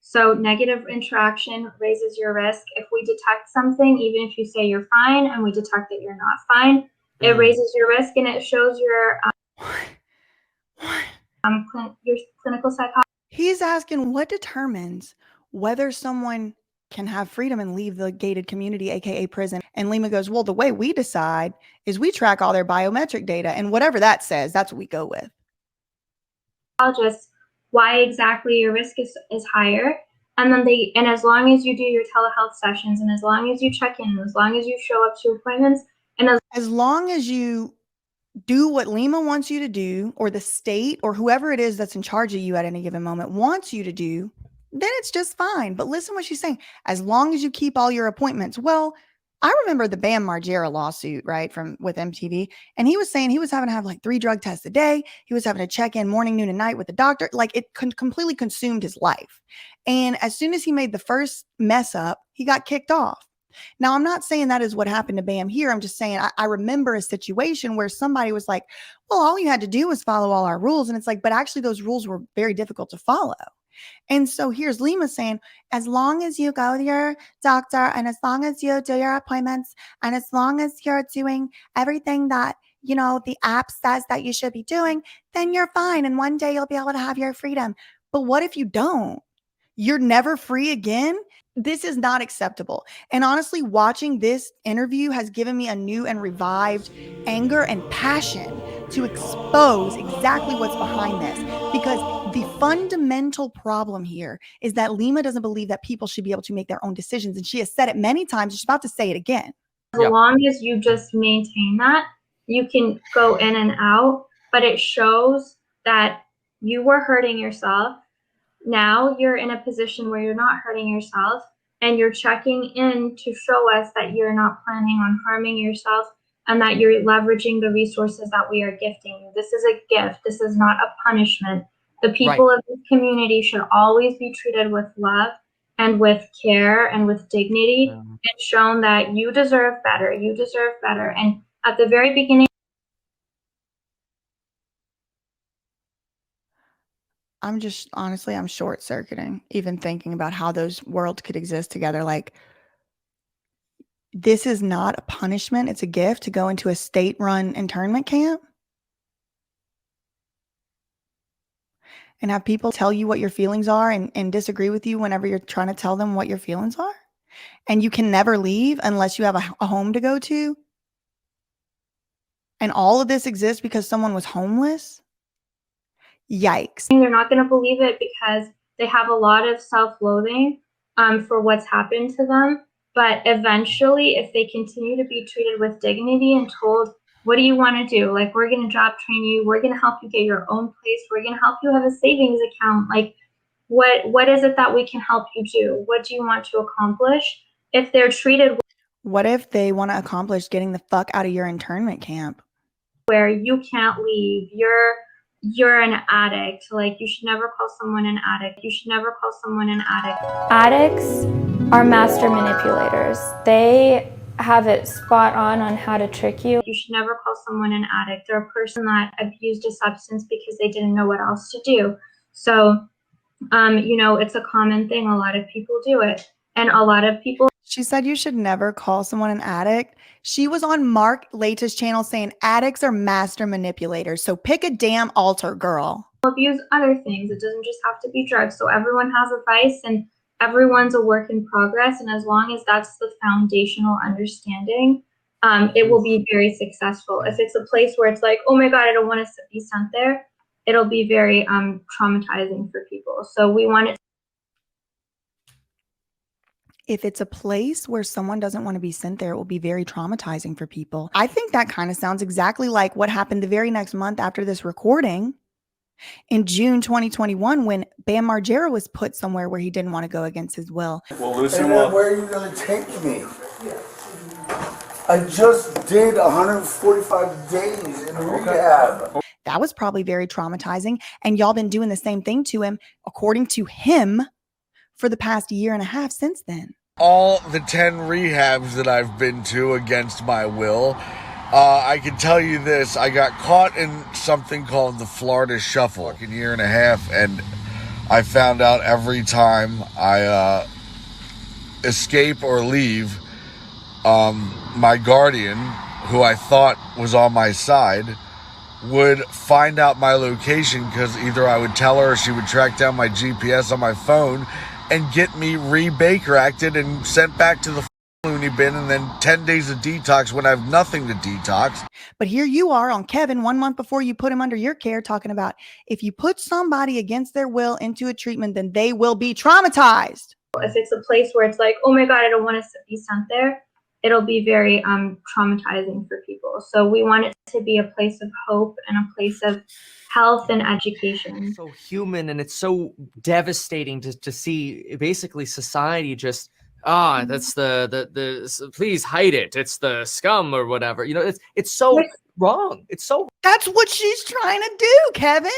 So negative interaction raises your risk. If we detect something, even if you say you're fine and we detect that you're not fine, it raises your risk and it shows your clinical psychology. He's asking what determines whether someone can have freedom and leave the gated community, aka prison. And Lima goes, well, the way we decide is we track all their biometric data, and whatever that says, that's what we go with. Why exactly your risk is higher. And then and as long as you do your telehealth sessions, and as long as you check in, as long as you show up to appointments, and as long as you do what Lima wants you to do, or the state or whoever it is that's in charge of you at any given moment wants you to do, then it's just fine. But listen what she's saying. As long as you keep all your appointments. Well, I remember the Bam Margera lawsuit, right, with MTV, and he was saying he was having to have like 3 drug tests a day. He was having to check in morning, noon, and night with the doctor. Like it completely consumed his life. And as soon as he made the first mess up, he got kicked off. Now, I'm not saying that is what happened to Bam here. I'm just saying I remember a situation where somebody was like, well, all you had to do was follow all our rules. And it's like, but actually those rules were very difficult to follow. And so here's Lima saying, as long as you go to your doctor and as long as you do your appointments and as long as you're doing everything that, the app says that you should be doing, then you're fine. And one day you'll be able to have your freedom. But what if you don't? You're never free again? This is not acceptable. And honestly, watching this interview has given me a new and revived anger and passion to expose exactly what's behind this. Because the fundamental problem here is that Lima doesn't believe that people should be able to make their own decisions. And she has said it many times. She's about to say it again. As long as you just maintain that, you can go in and out, but it shows that you were hurting yourself. Now you're in a position where you're not hurting yourself and you're checking in to show us that you're not planning on harming yourself and that you're leveraging the resources that we are gifting you. This is a gift. This is not a punishment. The people of this community should always be treated with love and with care and with dignity and shown that you deserve better. You deserve better. And at the very beginning, I'm short circuiting, even thinking about how those worlds could exist together. Like, this is not a punishment. It's a gift to go into a state-run internment camp and have people tell you what your feelings are and disagree with you whenever you're trying to tell them what your feelings are. And you can never leave unless you have a home to go to. And all of this exists because someone was homeless. Yikes. they're not going to believe it because they have a lot of self-loathing for what's happened to them. But eventually, if they continue to be treated with dignity and told, what do you want to do? Like, we're going to job train you. We're going to help you get your own place. We're going to help you have a savings account. Like, what is it that we can help you do? What do you want to accomplish? If they're treated, what if they want to accomplish getting the fuck out of your internment camp? Where you can't leave, you're an addict. Like, you should never call someone an addict. You should never call someone an addict. Addicts are master manipulators. They have it spot on how to trick you. You should never call someone an addict or a person that abused a substance because they didn't know what else to do. So, it's a common thing. A lot of people do it. And a lot of people... She said you should never call someone an addict. She was on Mark Lata's channel saying addicts are master manipulators. So pick a damn altar, girl. Abuse other things. It doesn't just have to be drugs. So everyone has a vice and everyone's a work in progress. And as long as that's the foundational understanding, it will be very successful. If it's a place where it's like, oh my God, I don't want to be sent there, it'll be very traumatizing for people. So we want it. If it's a place where someone doesn't want to be sent there, it will be very traumatizing for people. I think that kind of sounds exactly like what happened the very next month after this recording in June 2021 when Bam Margera was put somewhere where he didn't want to go against his will. Well, listen, where are you going to take me? I just did 145 days in rehab. That was probably very traumatizing. And y'all been doing the same thing to him, according to him, for the past year and a half since then. All the 10 rehabs that I've been to against my will, I can tell you this, I got caught in something called the Florida Shuffle a year and a half, and I found out every time I escape or leave, my guardian, who I thought was on my side, would find out my location because either I would tell her or she would track down my GPS on my phone and get me re-Baker acted and sent back to the loony bin, and then 10 days of detox when I have nothing to detox. But here you are on Kevin 1 month before you put him under your care talking about if you put somebody against their will into a treatment, then they will be traumatized. If it's a place where it's like, oh my God, I don't want to be sent there, it'll be very traumatizing for people. So we want it to be a place of hope and a place of health and education. It's so human, and it's so devastating to see basically society just that's please hide it. It's the scum or whatever. You know, it's so wrong. It's so. That's what she's trying to do, Kevin.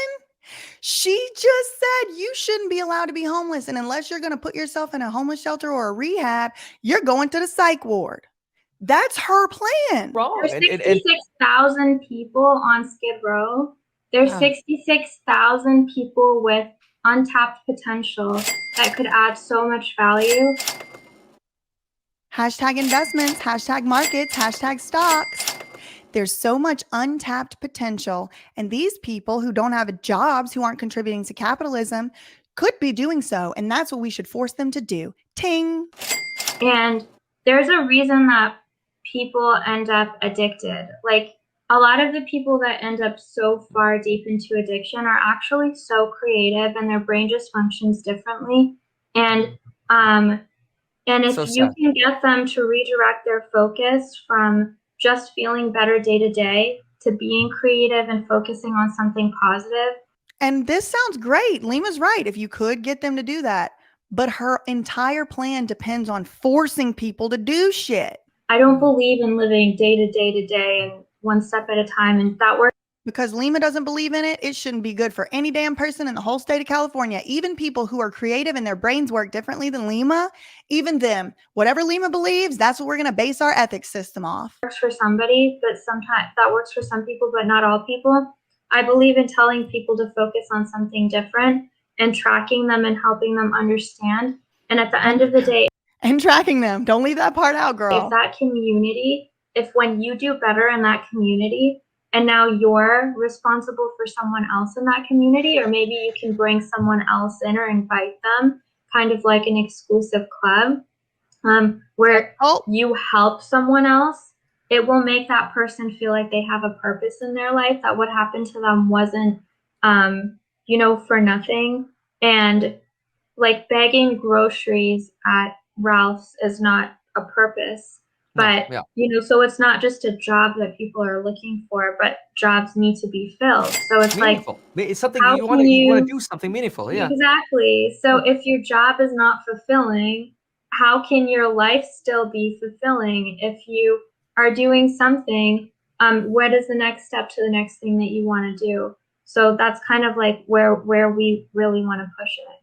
She just said you shouldn't be allowed to be homeless. And unless you're going to put yourself in a homeless shelter or a rehab, you're going to the psych ward. That's her plan. Wrong. There's 66,000 people on Skid Row. There's 66,000 people with untapped potential that could add so much value. Hashtag investments, hashtag markets, hashtag stocks. There's so much untapped potential. And these people who don't have jobs, who aren't contributing to capitalism, could be doing so. And that's what we should force them to do. Ting. And there's a reason that people end up addicted. Like, a lot of the people that end up so far deep into addiction are actually so creative, and their brain just functions differently. And if So you sad. can get them to redirect their focus from just feeling better day to day to being creative and focusing on something positive. And this sounds great. Lima's right. If you could get them to do that. But her entire plan depends on forcing people to do shit. I don't believe in living day to day and one step at a time. And that works. Because Lima doesn't believe in it, it shouldn't be good for any damn person in the whole state of California. Even people who are creative and their brains work differently than Lima, even them, whatever Lima believes, that's what we're going to base our ethics system off. Works for somebody, but sometimes that works for some people, but not all people. I believe in telling people to focus on something different and tracking them and helping them understand. And at the end of the day, and tracking them. Don't leave that part out, girl. If that community, if when you do better in that community, and now you're responsible for someone else in that community, or maybe you can bring someone else in or invite them, kind of like an exclusive club, where you help someone else, it will make that person feel like they have a purpose in their life, that what happened to them wasn't, for nothing. And like begging groceries at Ralph's is not a purpose. But, so it's not just a job that people are looking for, but jobs need to be filled. So it's meaningful. Like, it's something you want to do something meaningful. Yeah, exactly. So if your job is not fulfilling, how can your life still be fulfilling? If you are doing something, what is the next step to the next thing that you want to do? So that's kind of like where we really want to push it.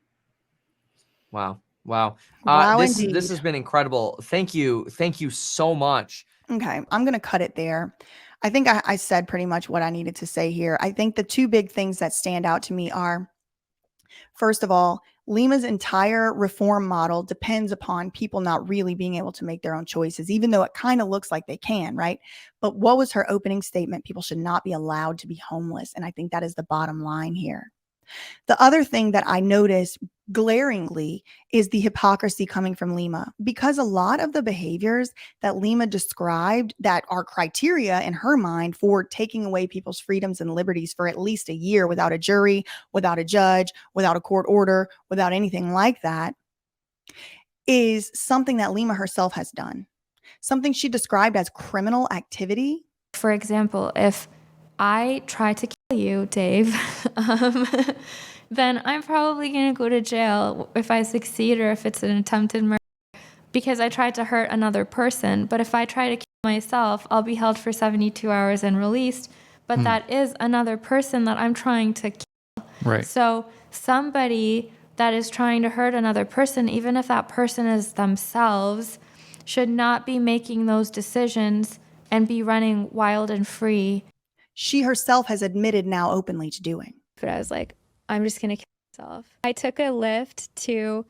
Wow. This has been incredible. Thank you so much. Okay, I'm going to cut it there. I think I said pretty much what I needed to say here. I think the two big things that stand out to me are, first of all, Lima's entire reform model depends upon people not really being able to make their own choices, even though it kind of looks like they can, right? But what was her opening statement? People should not be allowed to be homeless. And I think that is the bottom line here. The other thing that I noticed glaringly is the hypocrisy coming from Lima, because a lot of the behaviors that Lima described that are criteria in her mind for taking away people's freedoms and liberties for at least a year without a jury, without a judge, without a court order, without anything like that, is something that Lima herself has done. Something she described as criminal activity. For example, if I try to kill you, Dave, then I'm probably going to go to jail if I succeed or if it's an attempted murder because I tried to hurt another person. But if I try to kill myself, I'll be held for 72 hours and released. But that is another person that I'm trying to kill. Right. So somebody that is trying to hurt another person, even if that person is themselves, should not be making those decisions and be running wild and free. She herself has admitted now openly to doing. But I was like, I'm just going to kill myself. I took a lift to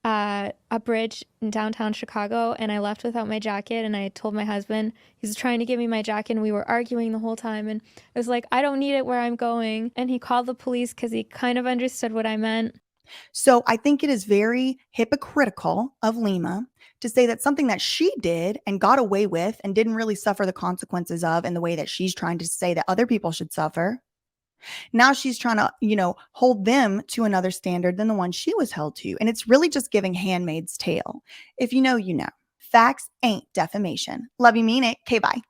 a bridge in downtown Chicago, and I left without my jacket, and I told my husband, he was trying to give me my jacket, and we were arguing the whole time, and I was like, I don't need it where I'm going. And he called the police because he kind of understood what I meant. So I think it is very hypocritical of Lima to say that something that she did and got away with and didn't really suffer the consequences of in the way that she's trying to say that other people should suffer. Now she's trying to, hold them to another standard than the one she was held to. And it's really just giving Handmaid's Tale. If you know, you know. Facts ain't defamation. Love you, mean it. Okay, bye.